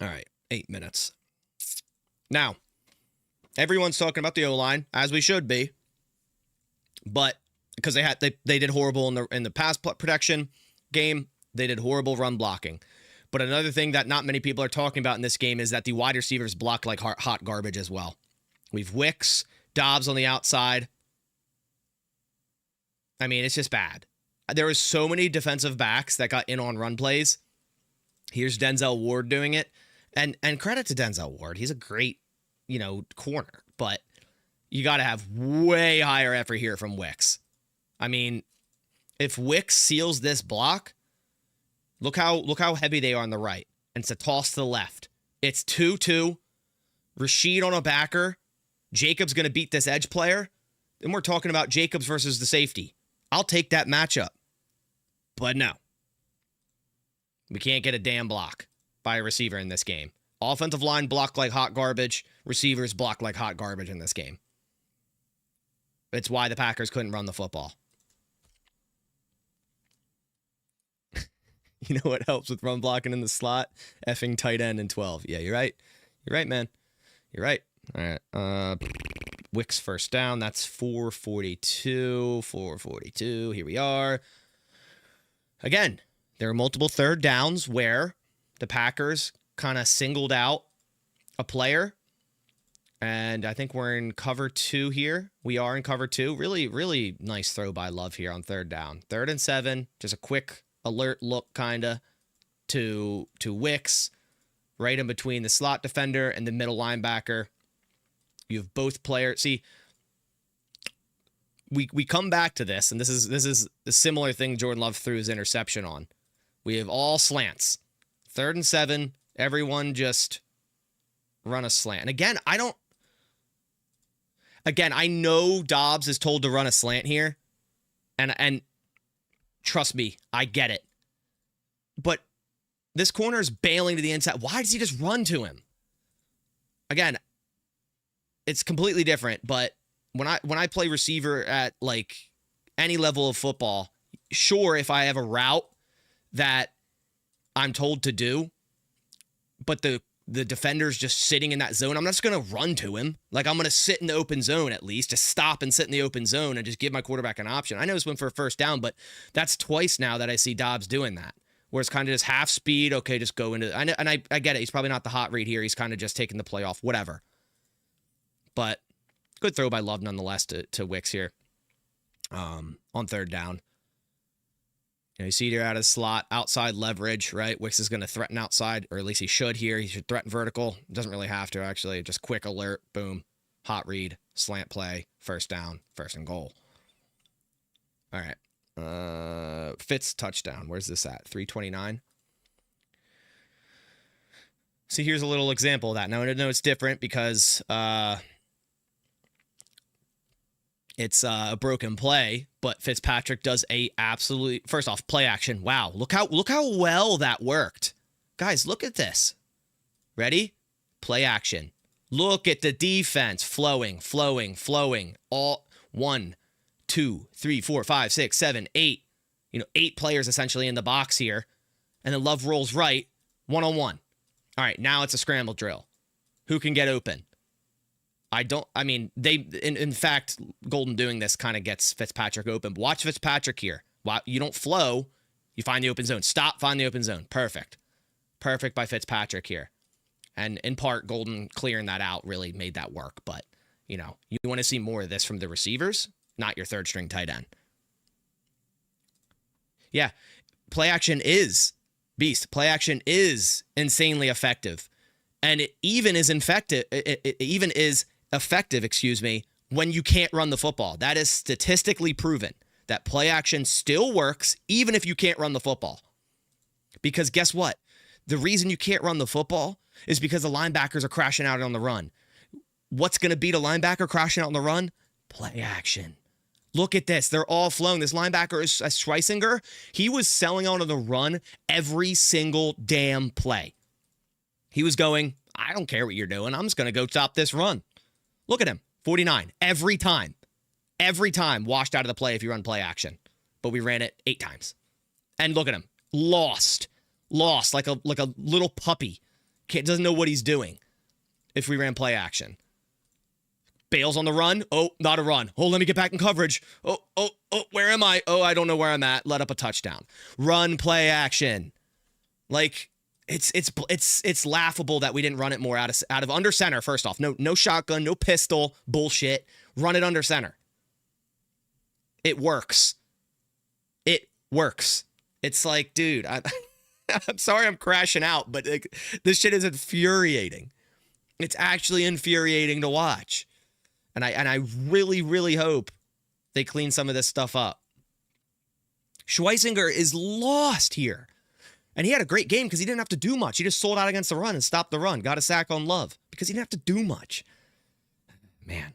All right, 8 minutes. Now, everyone's talking about the O-line, as we should be. But because they did horrible in the pass protection game, they did horrible run blocking. But another thing that not many people are talking about in this game is that the wide receivers blocked like hot garbage as well. We've Wicks, Dobbs on the outside. I mean, it's just bad. There was so many defensive backs that got in on run plays. Here's Denzel Ward doing it. And credit to Denzel Ward. He's a great, corner. But you got to have way higher effort here from Wicks. I mean, if Wicks seals this block, look how heavy they are on the right. And it's a toss to the left. It's 2-2. Rashid on a backer. Jacobs going to beat this edge player. Then we're talking about Jacobs versus the safety. I'll take that matchup. But no. We can't get a damn block by a receiver in this game. Offensive line blocked like hot garbage. Receivers blocked like hot garbage in this game. It's why the Packers couldn't run the football. You know what helps with run blocking in the slot? Effing tight end in 12. Yeah, you're right. You're right, man. You're right. All right. Wicks first down. That's 442. 442. Here we are. Again, there are multiple third downs where the Packers kind of singled out a player. And I think we're in cover 2 here. We are in cover 2. Really, really nice throw by Love here on third down. 3rd and 7. Just a quick alert look kind of to Wicks, right in between the slot defender and the middle linebacker. You have both players. See, we come back to this, and this is a similar thing Jordan Love threw his interception on. We have all slants. 3rd and 7, everyone just run a slant. And again, I know Dobbs is told to run a slant here, and trust me, I get it. But this corner is bailing to the inside. Why does he just run to him? Again, it's completely different, but when I play receiver at like any level of football, sure, if I have a route that I'm told to do, but the defender's just sitting in that zone, I'm not just going to run to him. Like, I'm going to sit in the open zone at least, to stop and sit in the open zone and just give my quarterback an option. I know this went for a first down, but that's twice now that I see Dobbs doing that, where it's kind of just half speed. Okay, just go into it. I get it. He's probably not the hot read here. He's kind of just taking the play off, whatever. But good throw by Love nonetheless to Wicks here on 3rd down. You see here out of the slot, outside leverage, right? Wicks is going to threaten outside, or at least he should here. He should threaten vertical. Doesn't really have to, actually. Just quick alert, boom, hot read, slant play, first down, 1st and goal. All right. Fitz touchdown. Where's this at? 329. See, here's a little example of that. Now, I know it's different because it's a broken play, but Fitzpatrick does a absolutely, first off, play action. Wow, look how well that worked. Guys, look at this. Ready? Play action. Look at the defense flowing. All 1, 2, 3, 4, 5, 6, 7, 8. 8 players essentially in the box here. And then Love rolls right, 1-on-1. All right, now it's a scramble drill. Who can get open? In fact, Golden doing this kind of gets Fitzpatrick open. But watch Fitzpatrick here. You don't flow, you find the open zone. Stop, find the open zone. Perfect by Fitzpatrick here. And in part, Golden clearing that out really made that work. But, you want to see more of this from the receivers, not your 3rd string tight end. Yeah, play action is beast. Play action is insanely effective. And it even is effective, when you can't run the football. That is statistically proven that play action still works even if you can't run the football. Because guess what? The reason you can't run the football is because the linebackers are crashing out on the run. What's going to beat a linebacker crashing out on the run? Play action. Look at this. They're all flowing. This linebacker is Schweisinger. He was selling out on the run every single damn play. He was going, I don't care what you're doing. I'm just going to go stop this run. Look at him, 49, every time washed out of the play if you run play action. But we ran it 8 times. And look at him, lost like a little puppy. Doesn't know what he's doing if we ran play action. Bails on the run. Oh, not a run. Oh, let me get back in coverage. Oh, where am I? Oh, I don't know where I'm at. Let up a touchdown. Run play action. Like, it's laughable that we didn't run it more out of under center. First off, no shotgun, no pistol bullshit. Run it under center. It works. It's like, dude, I'm sorry I'm crashing out, but this shit is infuriating. It's actually infuriating to watch, and I really, really hope they clean some of this stuff up. Schweisinger is lost here. And he had a great game because he didn't have to do much. He just sold out against the run and stopped the run. Got a sack on Love because he didn't have to do much. Man.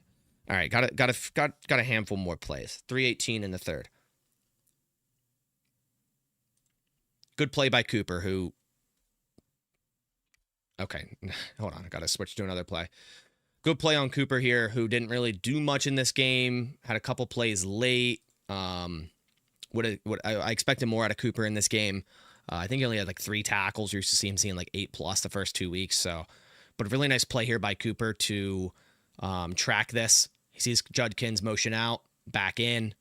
All right, got a handful more plays. 3:18 in the 3rd. Good play by Cooper, who... Okay, hold on. I got to switch to another play. Good play on Cooper here, who didn't really do much in this game. Had a couple plays late. I expected more out of Cooper in this game. I think he only had like 3 tackles. You're used to see him seeing like 8+ the first 2 weeks. But a really nice play here by Cooper to track this. He sees Judkins motion out, back in,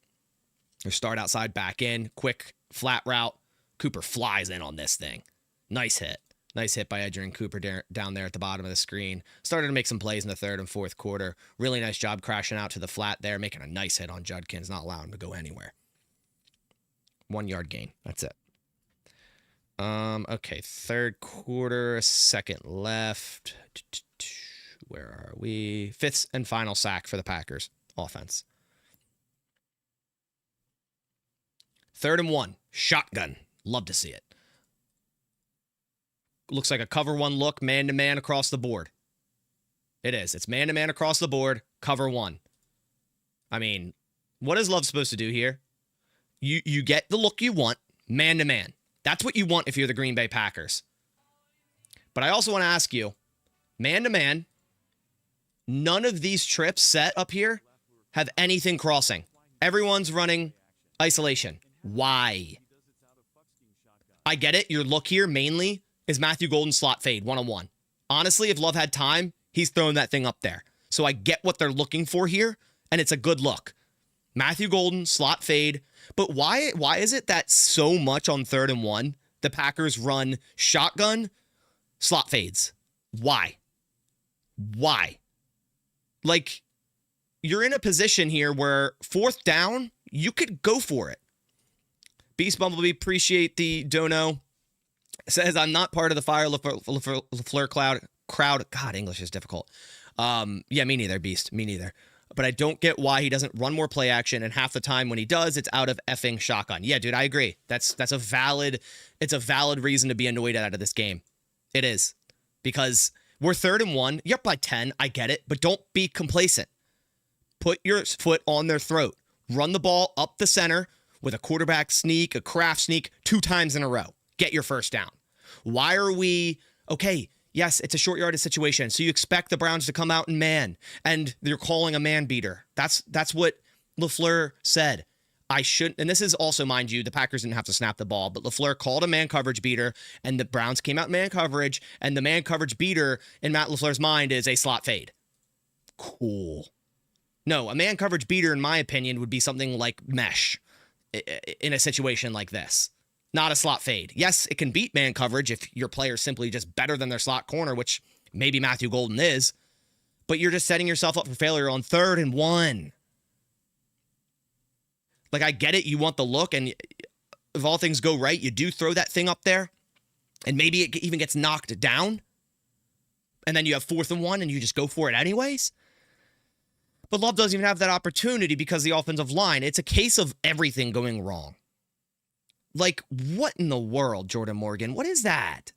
or start outside, back in, quick flat route. Cooper flies in on this thing. Nice hit. Nice hit by Edgerrin Cooper down there at the bottom of the screen. Started to make some plays in the 3rd and 4th quarter. Really nice job crashing out to the flat there, making a nice hit on Judkins, not allowing him to go anywhere. 1 yard gain. That's it. Okay, third quarter, second left. Where are we? Fifth and final sack for the Packers offense. 3rd and 1, shotgun. Love to see it. Looks like a cover one look, man-to-man across the board. It is. It's man-to-man across the board, cover one. I mean, what is Love supposed to do here? You get the look you want, man-to-man. That's what you want if you're the Green Bay Packers. But I also want to ask you, man-to-man, none of these trips set up here have anything crossing. Everyone's running isolation. Why? I get it. Your look here mainly is Matthew Golden slot fade, one-on-one. Honestly, if Love had time, he's throwing that thing up there. So I get what they're looking for here, and it's a good look. Matthew Golden, slot fade. But why is it that so much on 3rd and 1, the Packers run shotgun, slot fades? Why? Like, you're in a position here where 4th down, you could go for it. Beast Bumblebee, appreciate the dono. Says, I'm not part of the Fire LaFleur crowd. God, English is difficult. Yeah, me neither, Beast. Me neither. But I don't get why he doesn't run more play action, and half the time when he does, it's out of effing shotgun. Yeah, dude, I agree. It's a valid reason to be annoyed out of this game. It is. Because we're 3rd and 1. You're up by 10. I get it. But don't be complacent. Put your foot on their throat. Run the ball up the center with a quarterback sneak, a craft sneak, 2 times in a row. Get your first down. Why are we... Okay, yes, it's a short yardage situation, so you expect the Browns to come out and man, and you're calling a man beater. That's what LaFleur said. I shouldn't... And this is also, mind you, the Packers didn't have to snap the ball, but LaFleur called a man coverage beater, and the Browns came out man coverage, and the man coverage beater in Matt LaFleur's mind is a slot fade. Cool. No, a man coverage beater, in my opinion, would be something like mesh in a situation like this. Not a slot fade. Yes, it can beat man coverage if your player's simply just better than their slot corner, which maybe Matthew Golden is. But you're just setting yourself up for failure on 3rd and 1. Like, I get it. You want the look, and if all things go right, you do throw that thing up there, and maybe it even gets knocked down, and then you have 4th and 1, and you just go for it anyways. But Love doesn't even have that opportunity because the offensive line, it's a case of everything going wrong. Like, what in the world, Jordan Morgan? What is that?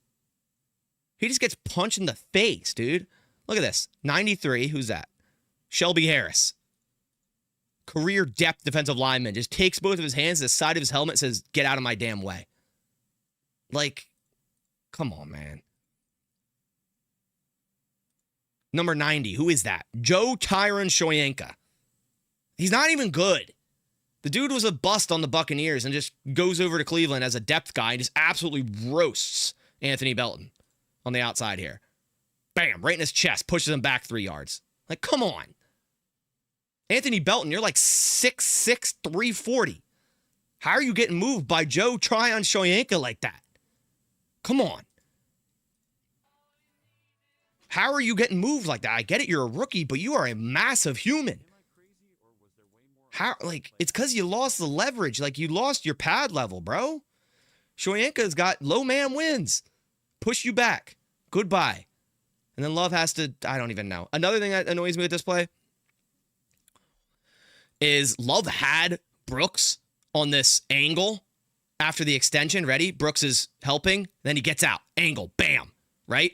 He just gets punched in the face, dude. Look at this. 93, who's that? Shelby Harris. Career depth defensive lineman. Just takes both of his hands to the side of his helmet and says, get out of my damn way. Like, come on, man. Number 90, who is that? Joe Tyron Shoyinka. He's not even good. The dude was a bust on the Buccaneers and just goes over to Cleveland as a depth guy and just absolutely roasts Anthony Belton on the outside here. Bam, right in his chest, pushes him back 3 yards. Like, come on. Anthony Belton, you're like 6'6", 340. How are you getting moved by Joe Tryon Shoyinka like that? Come on. How are you getting moved like that? I get it, you're a rookie, but you are a massive human. How, like, it's because you lost the leverage. Like, you lost your pad level, bro. Shoyinka's got low man wins. Push you back. Goodbye. And then Love has to, I don't even know. Another thing that annoys me with this play is Love had Brooks on this angle after the extension. Ready? Brooks is helping. Then he gets out. Angle. Bam. Right?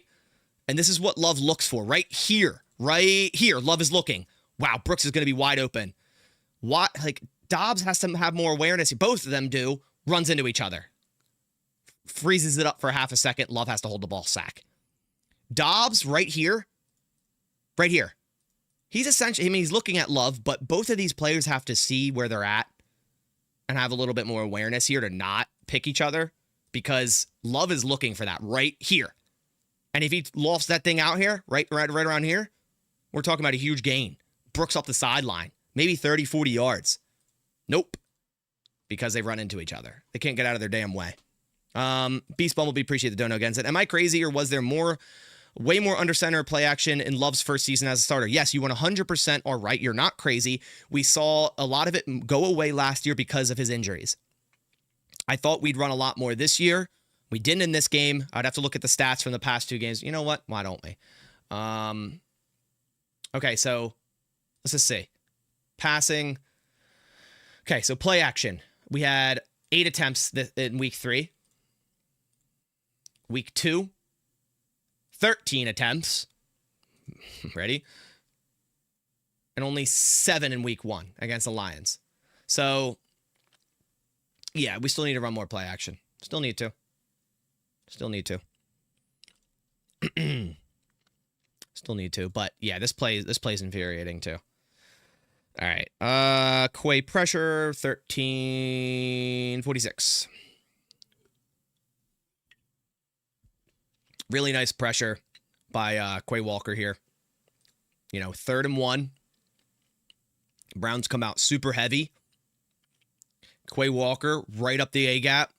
And this is what Love looks for. Right here. Right here. Love is looking. Wow, Brooks is going to be wide open. What? Like, Dobbs has to have more awareness. Both of them do. Runs into each other. Freezes it up for half a second. Love has to hold the ball. Sack. Dobbs right here. Right here. He's essentially, I mean, he's looking at Love, but both of these players have to see where they're at and have a little bit more awareness here to not pick each other because Love is looking for that right here. And if he lofts that thing out here, right around here, we're talking about a huge gain. Brooks off the sideline. Maybe 30, 40 yards. Nope. Because they run into each other. They can't get out of their damn way. Beast Bumblebee, appreciate the dono again. Said, am I crazy or was there way more under center play action in Love's first season as a starter? Yes, you 100% are right. You're not crazy. We saw a lot of it go away last year because of his injuries. I thought we'd run a lot more this year. We didn't in this game. I'd have to look at the stats from the past 2 games. You know what? Why don't we? Okay, so let's just see. Passing. Okay, so play action. We had 8 attempts in week 3. Week 2, 13 attempts. Ready? And only 7 in week 1 against the Lions. So, yeah, we still need to run more play action. Still need to. Still need to. Still need to. But, yeah, this play's infuriating, too. All right. Quay pressure, 1346. Really nice pressure by Quay Walker here. 3rd and 1. Browns come out super heavy. Quay Walker right up the A-gap.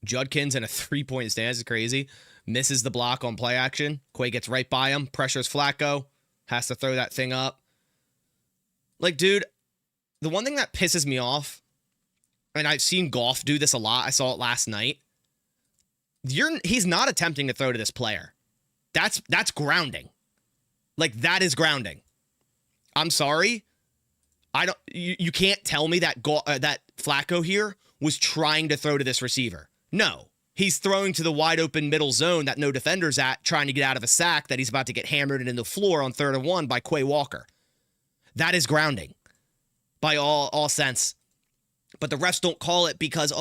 Judkins in a 3-point stance is crazy. Misses the block on play action. Quay gets right by him. Pressures Flacco. Has to throw that thing up. Like, dude, the one thing that pisses me off, and I've seen Goff do this a lot. I saw it last night. He's not attempting to throw to this player. That's grounding. Like, that is grounding. I'm sorry. You can't tell me that that Flacco here was trying to throw to this receiver. No. He's throwing to the wide open middle zone that no defender's at, trying to get out of a sack that he's about to get hammered into the floor on 3rd and 1 by Quay Walker. That is grounding by all sense. But the refs don't call it because,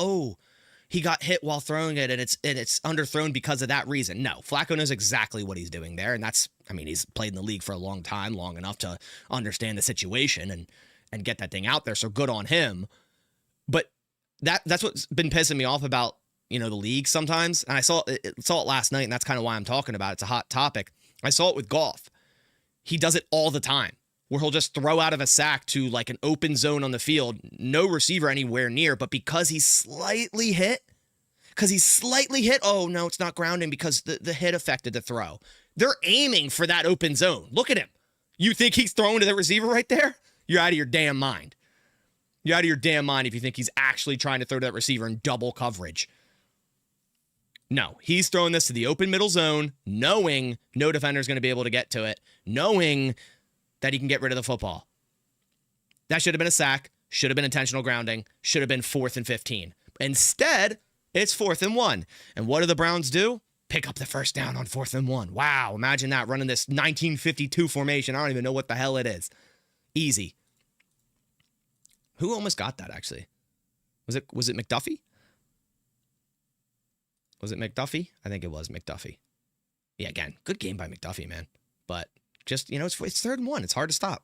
he got hit while throwing it and it's underthrown because of that reason. No, Flacco knows exactly what he's doing there. And he's played in the league for a long time, long enough to understand the situation and get that thing out there. So good on him. But that's what's been pissing me off about, the league sometimes. And I saw it last night, and that's kind of why I'm talking about it. It's a hot topic. I saw it with Goff. He does it all the time, where he'll just throw out of a sack to like an open zone on the field, no receiver anywhere near, but because he's slightly hit, oh no, it's not grounding because the hit affected the throw. They're aiming for that open zone. Look at him. You think he's throwing to the receiver right there? You're out of your damn mind. You're out of your damn mind if you think he's actually trying to throw to that receiver in double coverage. No, he's throwing this to the open middle zone, knowing no defender's going to be able to get to it, knowing that he can get rid of the football. That should have been a sack, should have been intentional grounding, should have been 4th and 15. Instead, it's 4th and 1. And what do the Browns do? Pick up the first down on 4th and 1. Wow, imagine that, running this 1952 formation. I don't even know what the hell it is. Easy. Who almost got that, actually? Was it McDuffie? Was it McDuffie? I think it was McDuffie. Yeah, again, good game by McDuffie, man. But just, it's 3rd and 1. It's hard to stop.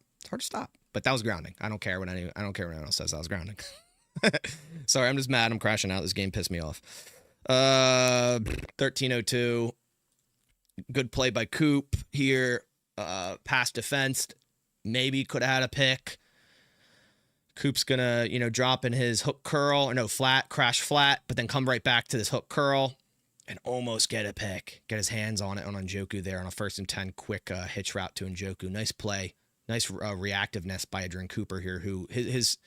But that was grounding. I don't care what anyone else says that was grounding. Sorry, I'm just mad. I'm crashing out. This game pissed me off. 13:02. Good play by Coop here. Pass defense. Maybe could have had a pick. Coop's gonna, drop in his hook curl, or no, crash flat, but then come right back to this hook curl and almost get a pick. Get his hands on it on Njoku there on a 1st and 10 quick hitch route to Njoku. Nice play. Nice reactiveness by Adrian Cooper here, who his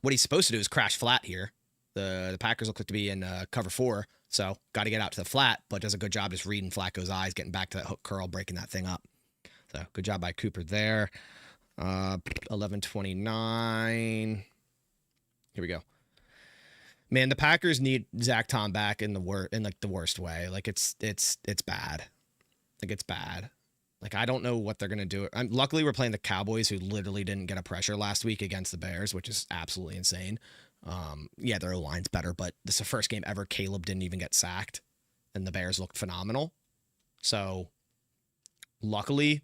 what he's supposed to do is crash flat here. The Packers look like to be in cover 4, so got to get out to the flat, but does a good job just reading Flacco's eyes, getting back to that hook curl, breaking that thing up. So good job by Cooper there. 11:29. Here we go. Man, the Packers need Zach Tom back in the worst way. Like it's bad. Like it's bad. Like I don't know what they're gonna do. Luckily, we're playing the Cowboys, who literally didn't get a pressure last week against the Bears, which is absolutely insane. Yeah, their line's better, but this is the first game ever Caleb didn't even get sacked, and the Bears looked phenomenal. Luckily,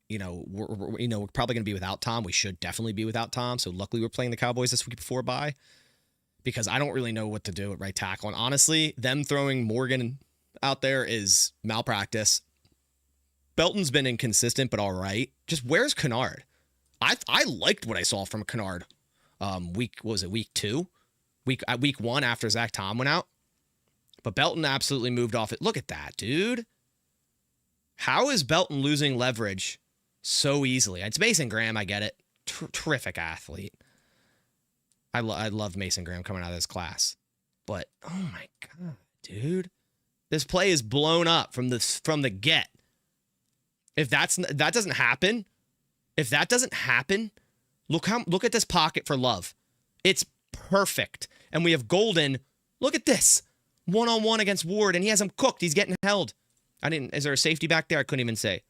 we're probably going to be without Tom. We should definitely be without Tom. So luckily we're playing the Cowboys this week before bye, because I don't really know what to do at right tackle. And honestly, them throwing Morgan out there is malpractice. Belton's been inconsistent, but all right. Just where's Kennard? I liked what I saw from Kennard. Week 2? Week 1 after Zach Tom went out. But Belton absolutely moved off it. Look at that, dude. How is Belton losing leverage so easily? It's Mason Graham, I get it. Terrific athlete. I love Mason Graham coming out of this class. But, oh my God, dude. This play is blown up from the get. If that doesn't happen, look at this pocket for Love. It's perfect. And we have Golden. Look at this. One-on-one against Ward, and he has him cooked. He's getting held. Is there a safety back there? I couldn't even say.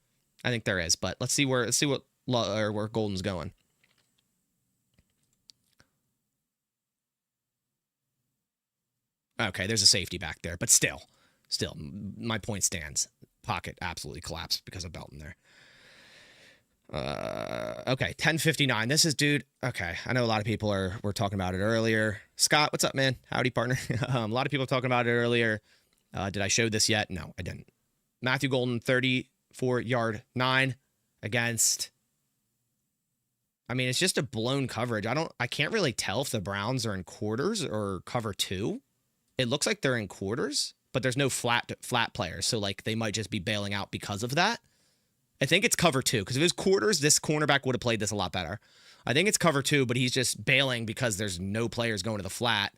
I think there is, but let's see where Golden's going. Okay, there's a safety back there, but still, my point stands. Pocket absolutely collapsed because of Belton there. Okay, 10:59. This is, dude. Okay, I know a lot of people were talking about it earlier. Scott, what's up, man? Howdy, partner. A lot of people talking about it earlier. Did I show this yet? No, I didn't. Matthew Golden, 34-yard 9 against. I mean, it's just a blown coverage. I can't really tell if the Browns are in quarters or cover 2. It looks like they're in quarters, but there's no flat players, so like they might just be bailing out because of that. I think it's cover 2, because if it was quarters, this cornerback would have played this a lot better. I think it's cover 2, but he's just bailing because there's no players going to the flat.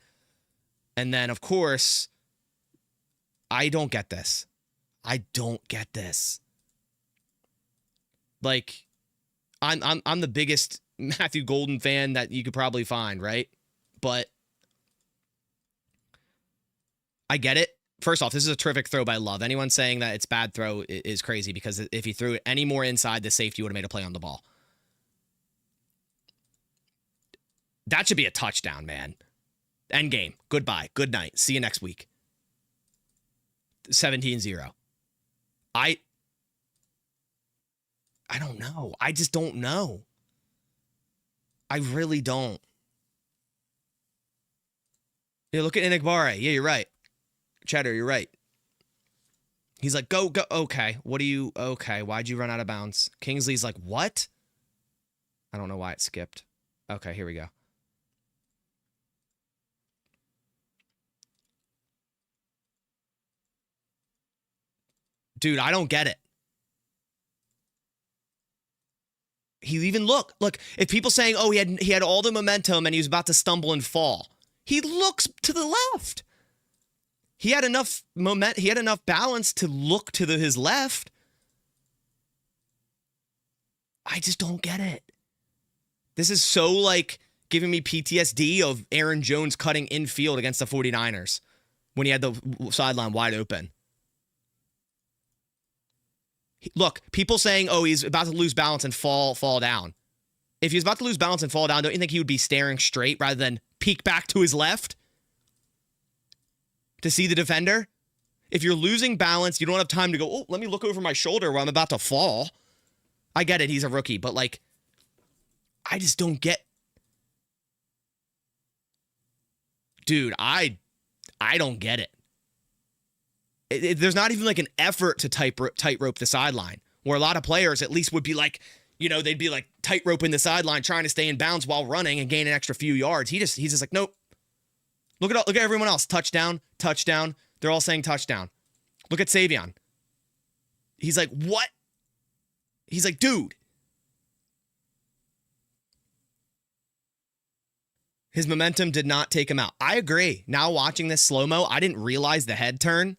And then, of course, I don't get this. Like, I'm the biggest Matthew Golden fan that you could probably find, right? But I get it. First off, this is a terrific throw by Love. Anyone saying that it's bad throw is crazy, because if he threw it any more inside, the safety would have made a play on the ball. That should be a touchdown, man. End game. Goodbye. Good night. See you next week. 17-0. I don't know. I just don't know. I really don't. Yeah, look at Enigbare. Yeah, you're right. Cheddar, you're right. He's like, go. Okay. Okay. Why'd you run out of bounds? Kingsley's like, what? I don't know why it skipped. Okay, here we go. Dude, I don't get it. He even look, if people saying, oh, he had all the momentum and he was about to stumble and fall. He looks to the left. He had enough balance to look to his left. I just don't get it. This is so like giving me PTSD of Aaron Jones cutting infield against the 49ers when he had the sideline wide open. Look, people saying, oh, he's about to lose balance and fall down. If he's about to lose balance and fall down, don't you think he would be staring straight rather than peek back to his left to see the defender? If you're losing balance, you don't have time to go, oh, let me look over my shoulder while I'm about to fall. I get it, he's a rookie, but like, I just don't get. Dude, I don't get it. There's not even like an effort to tightrope the sideline, where a lot of players at least would be like, they'd be like tightroping the sideline, trying to stay in bounds while running and gain an extra few yards. He's just like, nope. Look at everyone else. Touchdown. They're all saying touchdown. Look at Savion. He's like, what? He's like, dude. His momentum did not take him out. I agree. Now watching this slow-mo, I didn't realize the head turn.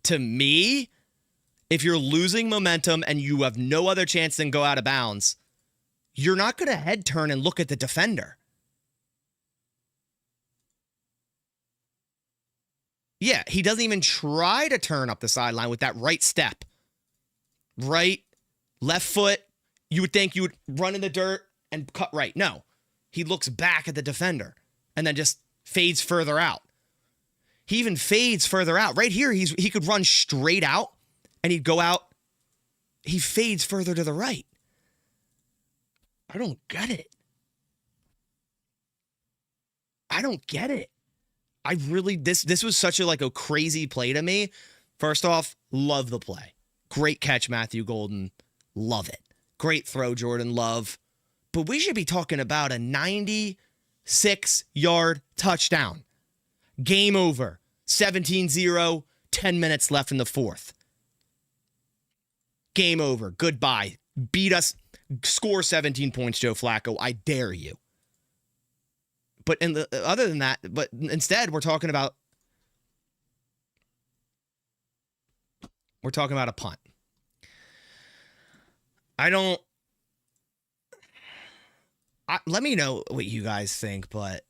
To me, if you're losing momentum and you have no other chance than go out of bounds, you're not going to head turn and look at the defender. Yeah, he doesn't even try to turn up the sideline with that right step. Right, left foot, you would think you would run in the dirt and cut right. No, he looks back at the defender and then just fades further out. He even fades further out. Right here, he could run straight out and he'd go out. He fades further to the right. I don't get it. I really, this was such a crazy play to me. First off, love the play. Great catch, Matthew Golden. Love it. Great throw, Jordan Love. But we should be talking about a 96-yard touchdown. Game over. 17-0, 10 minutes left in the fourth. Game over. Goodbye. Beat us. Score 17 points, Joe Flacco. I dare you. But other than that, but instead we're talking about a punt. Let me know what you guys think, but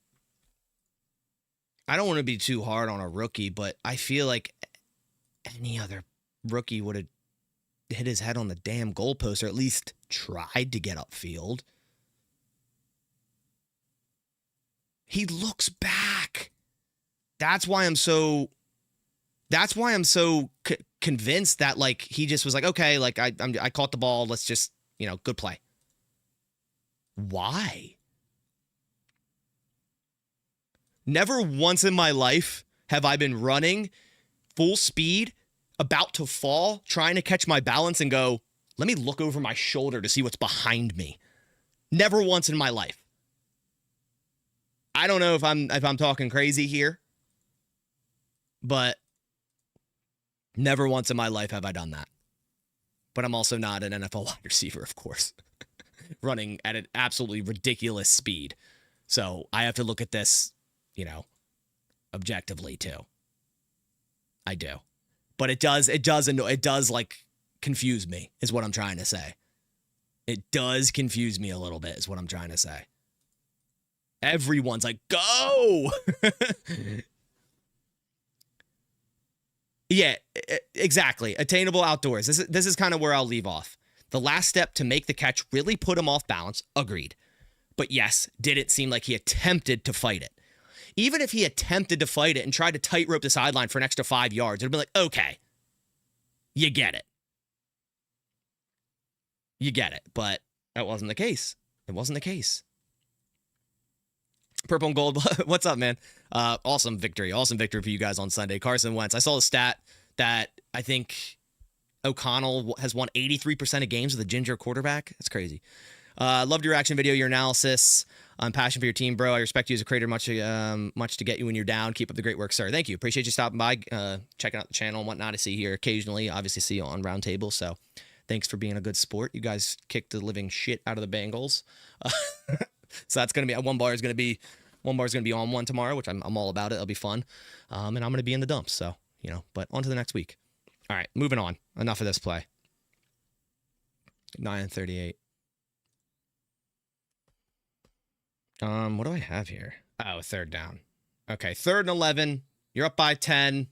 I don't want to be too hard on a rookie, but I feel like any other rookie would have hit his head on the damn goalpost, or at least tried to get upfield. He looks back. That's why I'm so convinced that, like, he just was like, okay, like, I caught the ball. Let's just, good play. Why? Never once in my life have I been running full speed, about to fall, trying to catch my balance and go, let me look over my shoulder to see what's behind me. Never once in my life. I don't know if I'm talking crazy here, but never once in my life have I done that. But I'm also not an NFL wide receiver, of course, running at an absolutely ridiculous speed. So I have to look at this, objectively too. I do. But it does like confuse me, is what I'm trying to say. It does confuse me a little bit, is what I'm trying to say. Everyone's like, go! Yeah, exactly. Attainable outdoors. This is kind of where I'll leave off. The last step to make the catch really put him off balance. Agreed. But yes, did it seem like he attempted to fight it? Even if he attempted to fight it and tried to tightrope the sideline for an extra 5 yards, it'd be like, okay, you get it. You get it. But that wasn't the case. It wasn't the case. Purple and gold. What's up, man? Awesome victory. Awesome victory for you guys on Sunday. Carson Wentz. I saw the stat that I think O'Connell has won 83% of games with a ginger quarterback. That's crazy. Loved your reaction video, your analysis. Passion for your team, bro. I respect you as a creator. Much to get you when you're down. Keep up the great work, sir. Thank you. Appreciate you stopping by, checking out the channel and whatnot. I see here occasionally. Obviously see you on Roundtable. So thanks for being a good sport. You guys kicked the living shit out of the Bengals. So that's gonna be one bar is gonna be on one tomorrow, which I'm all about it. It'll be fun. And I'm gonna be in the dumps. So but on to the next week. All right, moving on. Enough of this play. 9:38. What do I have here? Oh, third down. Okay, 3rd and 11. You're up by 10.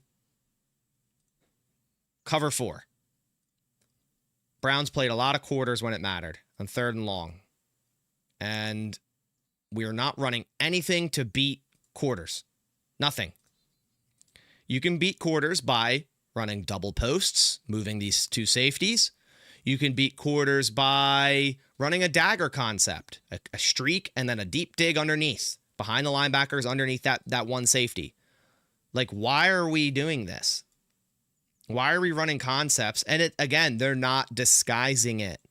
Cover 4. Browns played a lot of quarters when it mattered on 3rd and long. And we are not running anything to beat quarters. Nothing. You can beat quarters by running double posts, moving these 2 safeties. You can beat quarters by running a dagger concept, a streak, and then a deep dig underneath, behind the linebackers, underneath that one safety. Like, why are we doing this? Why are we running concepts? And again, they're not disguising it.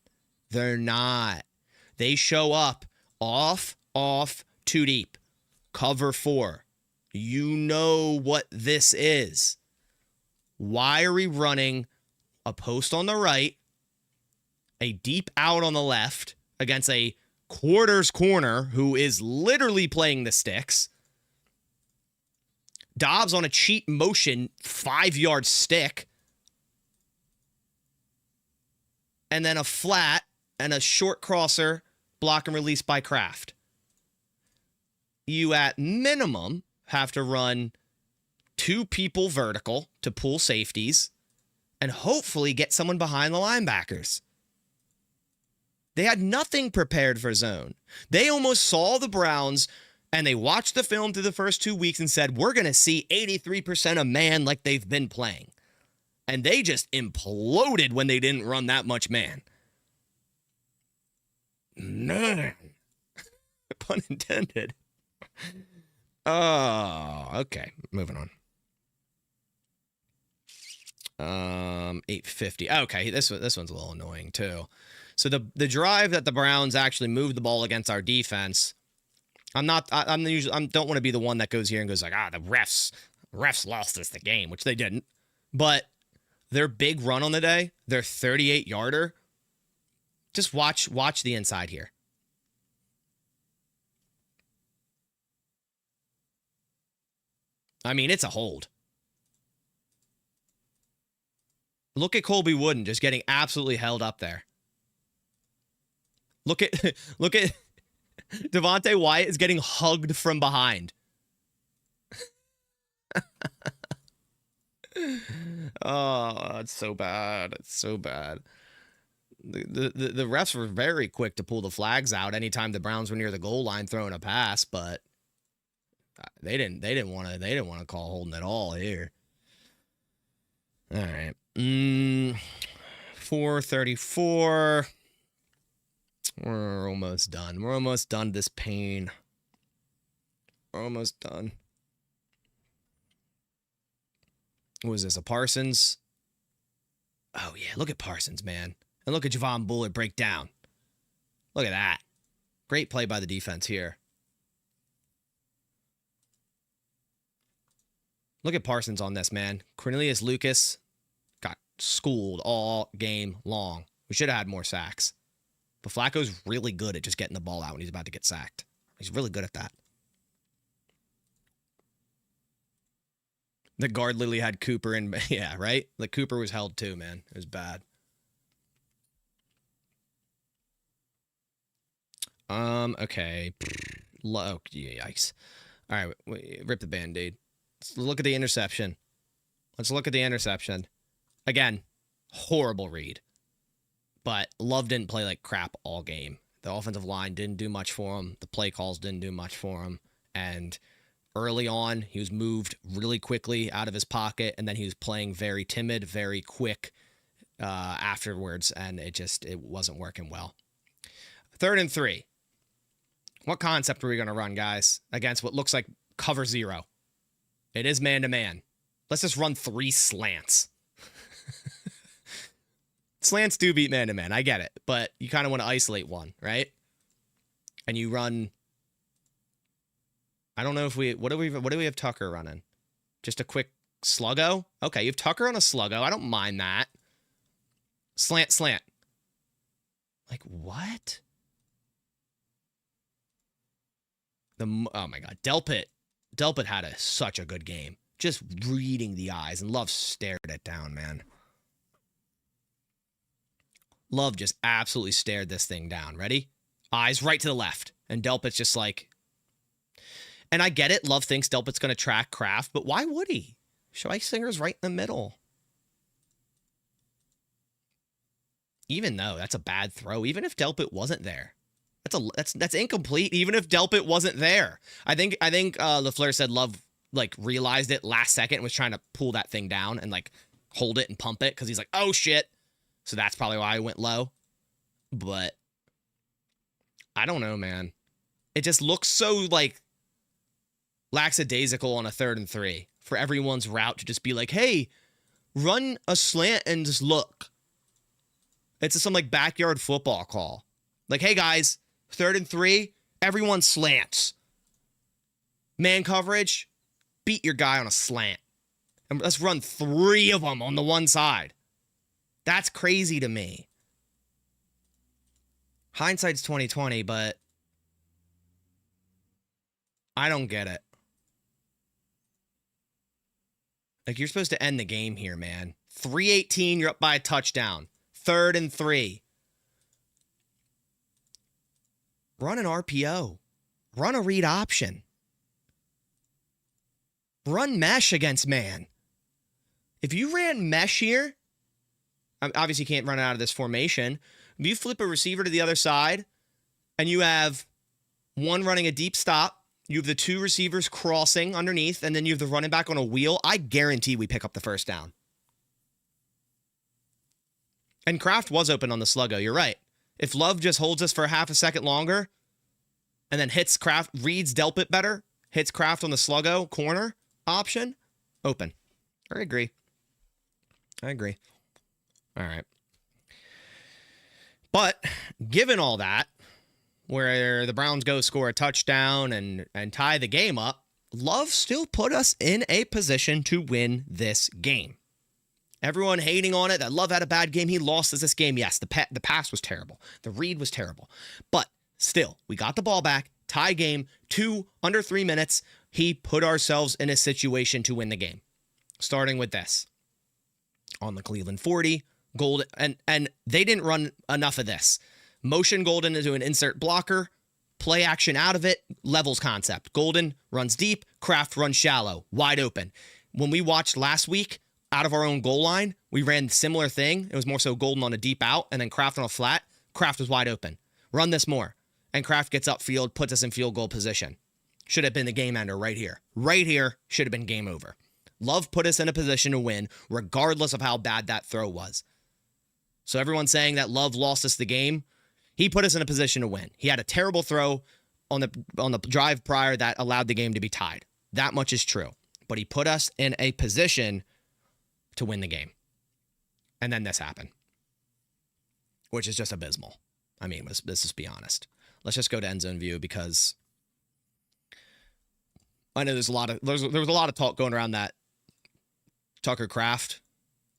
They're not. They show up off, too deep. Cover 4. You know what this is. Why are we running a post on the right, a deep out on the left against a quarters corner who is literally playing the sticks? Dobbs on a cheat motion 5-yard stick. And then a flat and a short crosser block and release by Kraft. You at minimum have to run 2 people vertical to pull safeties and hopefully get someone behind the linebackers. They had nothing prepared for zone. They almost saw the Browns and they watched the film through the first 2 weeks and said, we're going to see 83% of man like they've been playing. And they just imploded when they didn't run that much man. Man. Pun intended. Oh, okay. Moving on. 850. Okay, this one's a little annoying too. So the drive that the Browns actually moved the ball against our defense. I don't want to be the one that goes here and goes like, the refs lost us the game, which they didn't. But their big run on the day, their 38-yarder. Just watch the inside here. I mean, it's a hold. Look at Colby Wooden just getting absolutely held up there. Look at Devontae Wyatt is getting hugged from behind. Oh, it's so bad. It's so bad. The refs were very quick to pull the flags out anytime the Browns were near the goal line throwing a pass, but they didn't want to call holding at all here. All right. 4:34. We're almost done. We're almost done this pain. We're almost done. What was this, a Parsons? Oh, yeah, look at Parsons, man. And look at Javon Bullard break down. Look at that. Great play by the defense here. Look at Parsons on this, man. Cornelius Lucas got schooled all game long. We should have had more sacks. But Flacco's really good at just getting the ball out when he's about to get sacked. He's really good at that. The guard literally had Cooper in. Yeah, right? Like, Cooper was held too, man. It was bad. Okay. Oh, yikes. All right, rip the Band-Aid. Let's look at the interception. Again, horrible read. But Love didn't play like crap all game. The offensive line didn't do much for him. The play calls didn't do much for him. And early on, he was moved really quickly out of his pocket, and then he was playing very timid, very quick afterwards, and it wasn't working well. 3rd and 3. What concept are we going to run, guys, against what looks like cover 0? It is man-to-man. Let's just run 3 slants. Slants do beat man-to-man. I get it. But you kind of want to isolate one, right? And you run... I don't know if we... What do we have Tucker running? Just a quick sluggo? Okay, you have Tucker on a sluggo. I don't mind that. Slant. Like, what? Oh, my God. Delpit had such a good game. Just reading the eyes. And Love stared it down, man. Love just absolutely stared this thing down. Ready? Eyes right to the left. And Delpit's just like... And I get it. Love thinks Delpit's going to track Kraft, but why would he? Schweisinger's right in the middle. Even though that's a bad throw, even if Delpit wasn't there. That's incomplete, even if Delpit wasn't there. I think LaFleur said Love like realized it last second and was trying to pull that thing down and like hold it and pump it because he's like, oh shit. So that's probably why I went low. But I don't know, man. It just looks so like lackadaisical on a 3rd and 3 for everyone's route to just be like, hey, run a slant and just look. It's some like backyard football call. Like, hey guys, 3rd and 3, everyone slants. Man coverage, beat your guy on a slant. And let's run 3 of them on the one side. That's crazy to me. Hindsight's 20/20, but I don't get it. Like, you're supposed to end the game here, man. 3:18, you're up by a touchdown. 3rd and 3. Run an RPO. Run a read option. Run mesh against man. If you ran mesh here, obviously you can't run it out of this formation. If you flip a receiver to the other side and you have one running a deep stop, you have the 2 receivers crossing underneath, and then you have the running back on a wheel, I guarantee we pick up the first down. And Kraft was open on the sluggo. You're right. If Love just holds us for half a second longer and then hits Kraft, reads Delpit better, hits Kraft on the sluggo corner option, open. I agree. All right. But given all that, where the Browns go score a touchdown and tie the game up, Love still put us in a position to win this game. Everyone hating on it, that Love had a bad game. He lost us this game. Yes, the pass was terrible. The read was terrible. But still, we got the ball back, tie game, under 3 minutes. he put ourselves in a situation to win the game. Starting with this. On the Cleveland 40, Golden, and they didn't run enough of this. Motion Golden into an insert blocker, play action out of it, levels concept. Golden runs deep, Kraft runs shallow, wide open. When we watched last week, out of our own goal line, we ran similar thing. It was more so Golden on a deep out, and then Kraft on a flat. Kraft was wide open. Run this more. And Kraft gets upfield, puts us in field goal position. Should have been the game ender right here. Right here should have been game over. Love put us in a position to win, regardless of how bad that throw was. So everyone saying that Love lost us the game, he put us in a position to win. He had a terrible throw on the drive prior that allowed the game to be tied. That much is true. But he put us in a position to win the game. And then this happened, which is just abysmal. I mean, let's just be honest. Let's just go to end zone view because I know there was a lot of talk going around that Tucker Kraft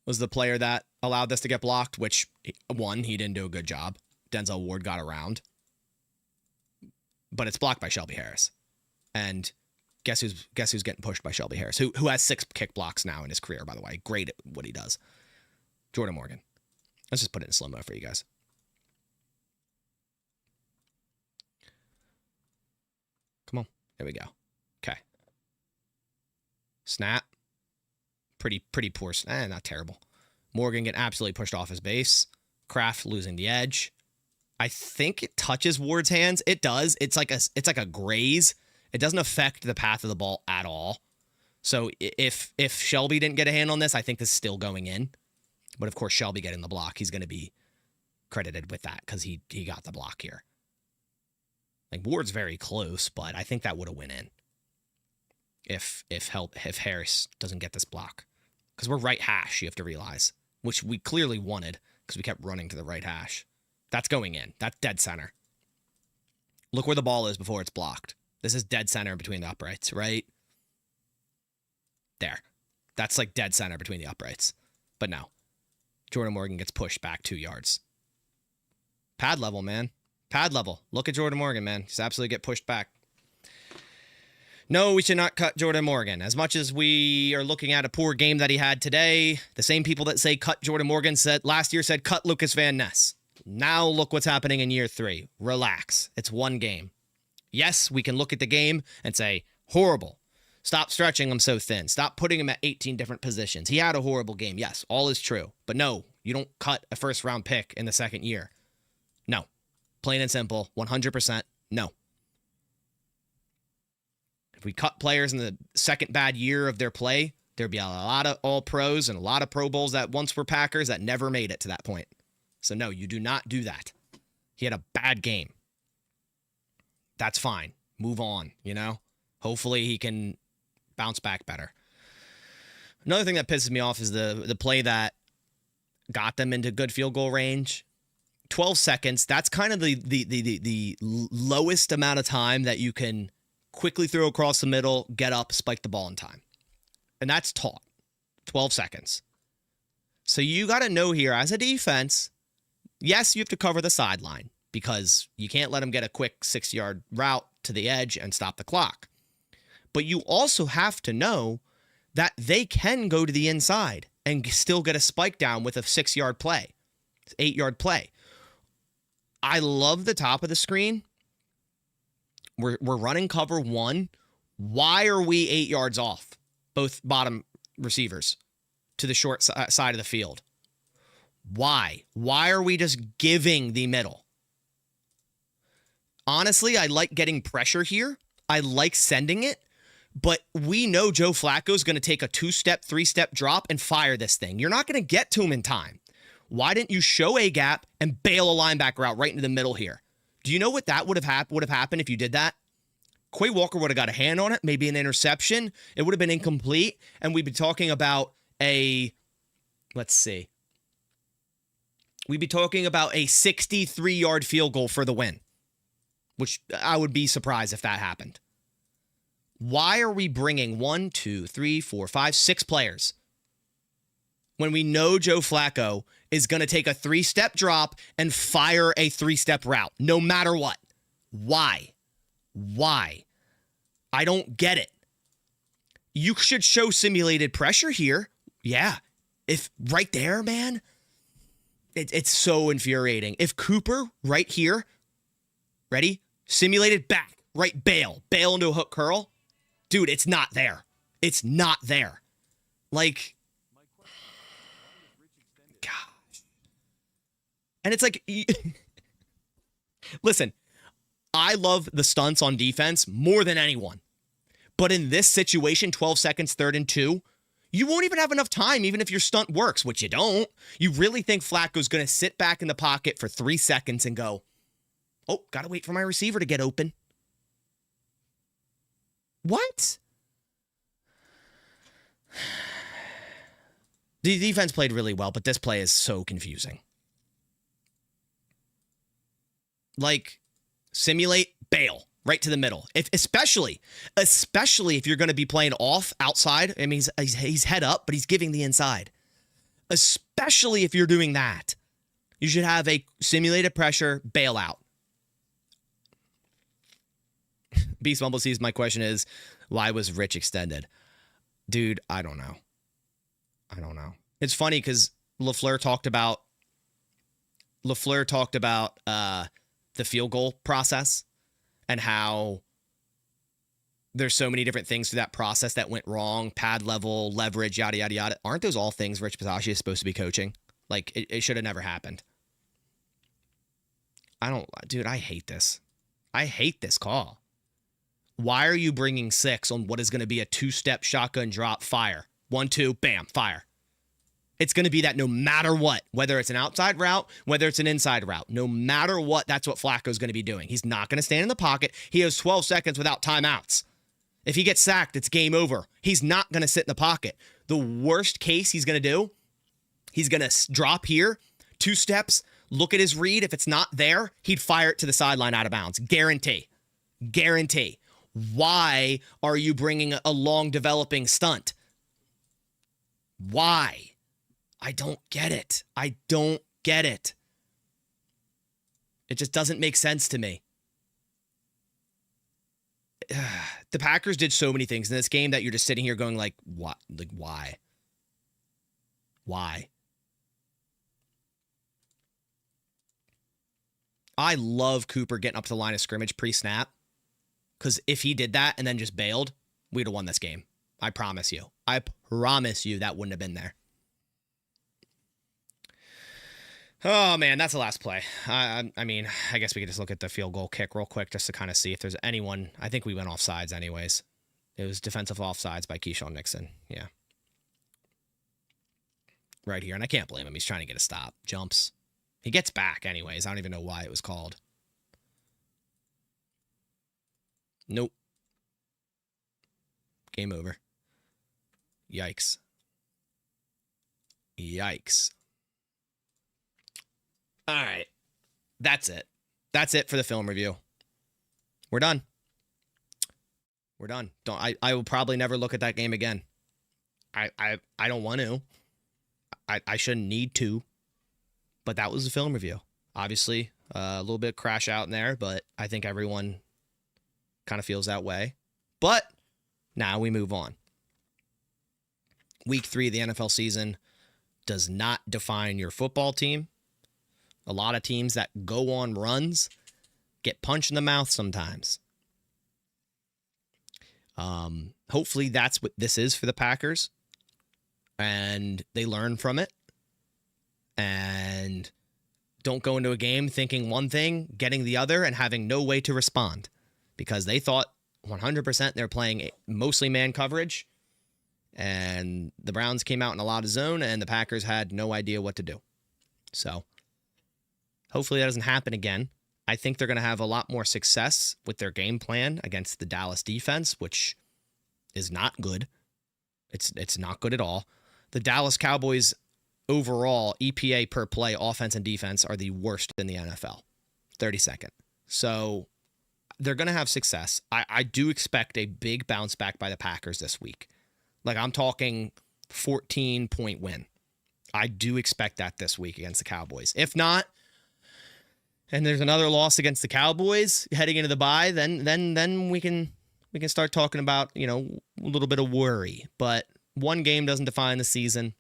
was the player that allowed this to get blocked, which, one, he didn't do a good job. Denzel Ward got around. But it's blocked by Shelby Harris. And guess who's getting pushed by Shelby Harris, who has 6 kick blocks now in his career, by the way. Great at what he does. Jordan Morgan. Let's just put it in slow-mo for you guys. Come on. There we go. Okay. Snap. Pretty poor. Not terrible. Morgan getting absolutely pushed off his base. Kraft losing the edge. I think it touches Ward's hands. It does. It's like a graze. It doesn't affect the path of the ball at all. So if Shelby didn't get a hand on this, I think this is still going in. But of course, Shelby getting the block, he's going to be credited with that because he got the block here. Like Ward's very close, but I think that would have went in if Harris doesn't get this block. Because we're right hash, you have to realize, which we clearly wanted because we kept running to the right hash. That's going in. That's dead center. Look where the ball is before it's blocked. This is dead center between the uprights, right? There. That's like dead center between the uprights. But no. Jordan Morgan gets pushed back 2 yards. Pad level, man. Pad level. Look at Jordan Morgan, man. He's absolutely get pushed back. No, we should not cut Jordan Morgan. As much as we are looking at a poor game that he had today, the same people that say cut Jordan Morgan last year said cut Lucas Van Ness. Now look what's happening in year 3. Relax. It's one game. Yes, we can look at the game and say, horrible. Stop stretching him so thin. Stop putting him at 18 different positions. He had a horrible game. Yes, all is true. But no, you don't cut a first-round pick in the second year. No. Plain and simple, 100% no. If we cut players in the second bad year of their play, there'd be a lot of all-pros and a lot of Pro Bowls that once were Packers that never made it to that point. So no, you do not do that. He had a bad game. That's fine. Move on, you know? Hopefully he can bounce back better. Another thing that pisses me off is the play that got them into good field goal range. 12 seconds, that's kind of the lowest amount of time that you can quickly throw across the middle, get up, spike the ball in time. And that's taught. 12 seconds. So you got to know here, as a defense, yes, you have to cover the sideline because you can't let them get a quick 6-yard route to the edge and stop the clock. But you also have to know that they can go to the inside and still get a spike down with a 6-yard play, 8-yard play. I love the top of the screen. We're running cover 1. Why are we 8 yards off, both bottom receivers, to the short side of the field? Why? Why are we just giving the middle? Honestly, I like getting pressure here. I like sending it. But we know Joe Flacco is going to take a 2-step, 3-step drop and fire this thing. You're not going to get to him in time. Why didn't you show a gap and bail a linebacker out right into the middle here? Do you know what that would have happened if you did that? Quay Walker would have got a hand on it, maybe an interception. It would have been incomplete, and we'd be talking about let's see. We'd be talking about a 63-yard field goal for the win, which I would be surprised if that happened. Why are we bringing 1, 2, 3, 4, 5, 6 players when we know Joe Flacco is going to take a 3-step drop and fire a 3-step route, no matter what? Why? I don't get it. You should show simulated pressure here. Yeah. If right there, man, it's so infuriating. If Cooper right here, ready? Simulated back, right, bail into a hook curl. Dude, it's not there. It's not there. Like, gosh. And it's like, listen, I love the stunts on defense more than anyone. But in this situation, 12 seconds, 3rd and 2, you won't even have enough time, even if your stunt works, which you don't. You really think Flacco's going to sit back in the pocket for 3 seconds and go, oh, got to wait for my receiver to get open. What? The defense played really well, but this play is so confusing. Like, simulate, bail. Right to the middle. Especially if you're going to be playing off outside. I mean, he's head up, but he's giving the inside. Especially if you're doing that. You should have a simulated pressure bailout. Beast Mumble sees my question is, why was Rich extended? Dude, I don't know. It's funny because LaFleur talked about the field goal process. And how there's so many different things through that process that went wrong, pad level, leverage, yada, yada, yada. Aren't those all things Rich Bisaccia is supposed to be coaching? Like, it should have never happened. Dude, I hate this. I hate this call. Why are you bringing 6 on what is going to be a 2-step shotgun drop fire? 1, 2, bam, fire. It's going to be that no matter what, whether it's an outside route, whether it's an inside route, no matter what, that's what Flacco's going to be doing. He's not going to stand in the pocket. He has 12 seconds without timeouts. If he gets sacked, it's game over. He's not going to sit in the pocket. The worst case he's going to do, he's going to drop here, 2 steps, look at his read. If it's not there, he'd fire it to the sideline out of bounds. Guarantee. Why are you bringing a long developing stunt? Why? I don't get it. It just doesn't make sense to me. The Packers did so many things in this game that you're just sitting here going like, what? Like, why? Why? I love Cooper getting up to the line of scrimmage pre-snap. Because if he did that and then just bailed, we'd have won this game. I promise you. That wouldn't have been there. Oh, man, that's the last play. I mean, I guess we could just look at the field goal kick real quick just to kind of see if there's anyone. I think we went offsides anyways. It was defensive offsides by Keyshawn Nixon. Yeah. Right here. And I can't blame him. He's trying to get a stop. Jumps. He gets back anyways. I don't even know why it was called. Nope. Game over. Yikes. All right. That's it. That's it for the film review. We're done. I will probably never look at that game again. I don't want to. I shouldn't need to. But that was the film review. Obviously, a little bit of crash out in there, but I think everyone kind of feels that way. But now we move on. Week 3 of the NFL season does not define your football team. A lot of teams that go on runs get punched in the mouth sometimes. Hopefully that's what this is for the Packers. And they learn from it. And don't go into a game thinking one thing, getting the other, and having no way to respond. Because they thought 100% they're playing mostly man coverage. And the Browns came out in a lot of zone, and the Packers had no idea what to do. So hopefully that doesn't happen again. I think they're going to have a lot more success with their game plan against the Dallas defense, which is not good. It's not good at all. The Dallas Cowboys overall EPA per play, offense and defense, are the worst in the NFL. 32nd. So they're going to have success. I do expect a big bounce back by the Packers this week. Like, I'm talking 14-point win. I do expect that this week against the Cowboys. If not, and there's another loss against the Cowboys heading into the bye, then we can we can start talking about, you know, a little bit of worry. But one game doesn't define the season.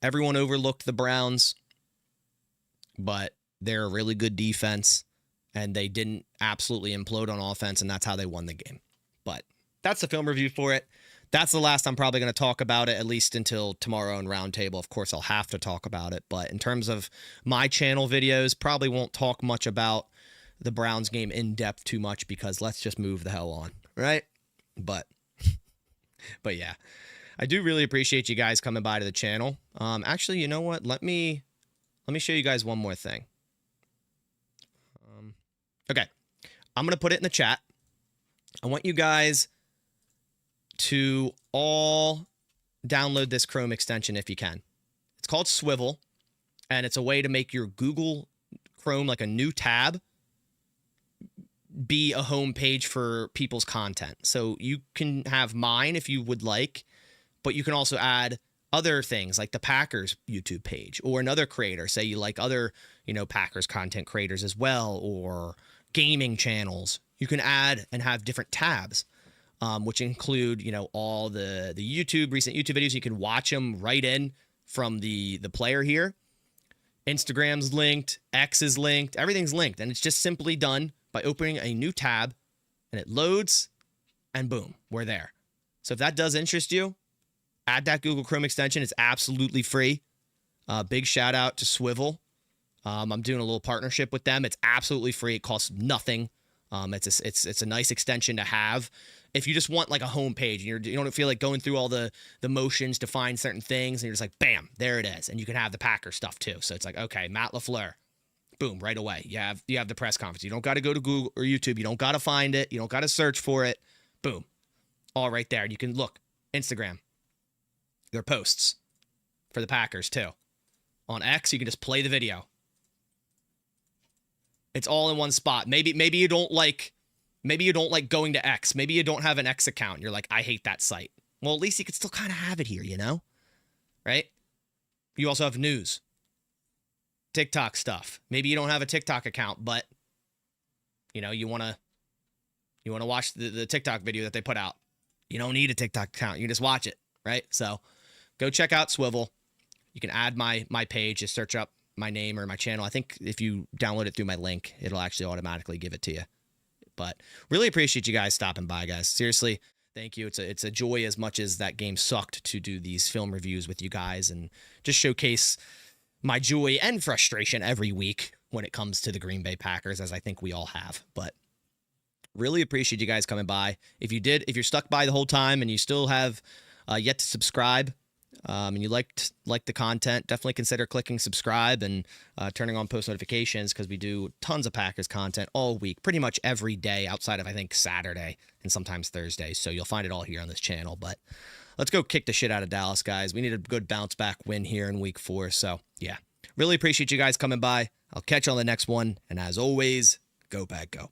Everyone overlooked the Browns, but they're a really good defense, and they didn't absolutely implode on offense, and that's how they won the game. But that's the film review for it. That's the last I'm probably going to talk about it, at least until tomorrow in Roundtable. Of course, I'll have to talk about it. But in terms of my channel videos, probably won't talk much about the Browns game in depth too much, because let's just move the hell on, right? But yeah, I do really appreciate you guys coming by to the channel. Actually, you know what? Let me show you guys one more thing. Okay, I'm going to put it in the chat. I want you guys to all download this Chrome extension if you can. It's called Swivel, and it's a way to make your Google Chrome, like a new tab, be a home page for people's content. So you can have mine if you would like, but you can also add other things like the Packers YouTube page or another creator. Say you like other, you know, Packers content creators as well, or gaming channels. You can add and have different tabs, which include, you know, all the recent YouTube videos. You can watch them right in from the player here. Instagram's linked, X is linked, everything's linked, and it's just simply done by opening a new tab, and it loads, and boom, we're there. So if that does interest you, add that Google Chrome extension. It's absolutely free. Big shout out to Swivel. I'm doing a little partnership with them. It's absolutely free. It costs nothing. It's a nice extension to have. If you just want like a home page, and you don't feel like going through all the motions to find certain things, and you're just like, bam, there it is. And you can have the Packer stuff too. So it's like, okay, Matt LaFleur, boom, right away. You have the press conference. You don't got to go to Google or YouTube. You don't got to find it. You don't got to search for it. Boom, all right there. You can look Instagram, their posts for the Packers too. On X, you can just play the video. It's all in one spot. Maybe you don't like going to X. Maybe you don't have an X account. You're like, I hate that site. Well, at least you could still kind of have it here, you know? Right? You also have news. TikTok stuff. Maybe you don't have a TikTok account, but you know, you want to watch the TikTok video that they put out. You don't need a TikTok account. You just watch it, right? So go check out Swivel. You can add my page. Just search up my name or my channel. I think if you download it through my link, it'll actually automatically give it to you. But really appreciate you guys stopping by, guys. Seriously, thank you. It's a joy as much as that game sucked to do these film reviews with you guys and just showcase my joy and frustration every week when it comes to the Green Bay Packers, as I think we all have. But really appreciate you guys coming by. If you're stuck by the whole time and you still have yet to subscribe, and you liked the content, definitely consider clicking subscribe and turning on post notifications, because we do tons of Packers content all week, pretty much every day outside of, I think, Saturday and sometimes Thursday. So you'll find it all here on this channel. But let's go kick the shit out of Dallas, guys. We need a good bounce back win here in week 4. So yeah, really appreciate you guys coming by. I'll catch you on the next one. And as always, go Pack, go.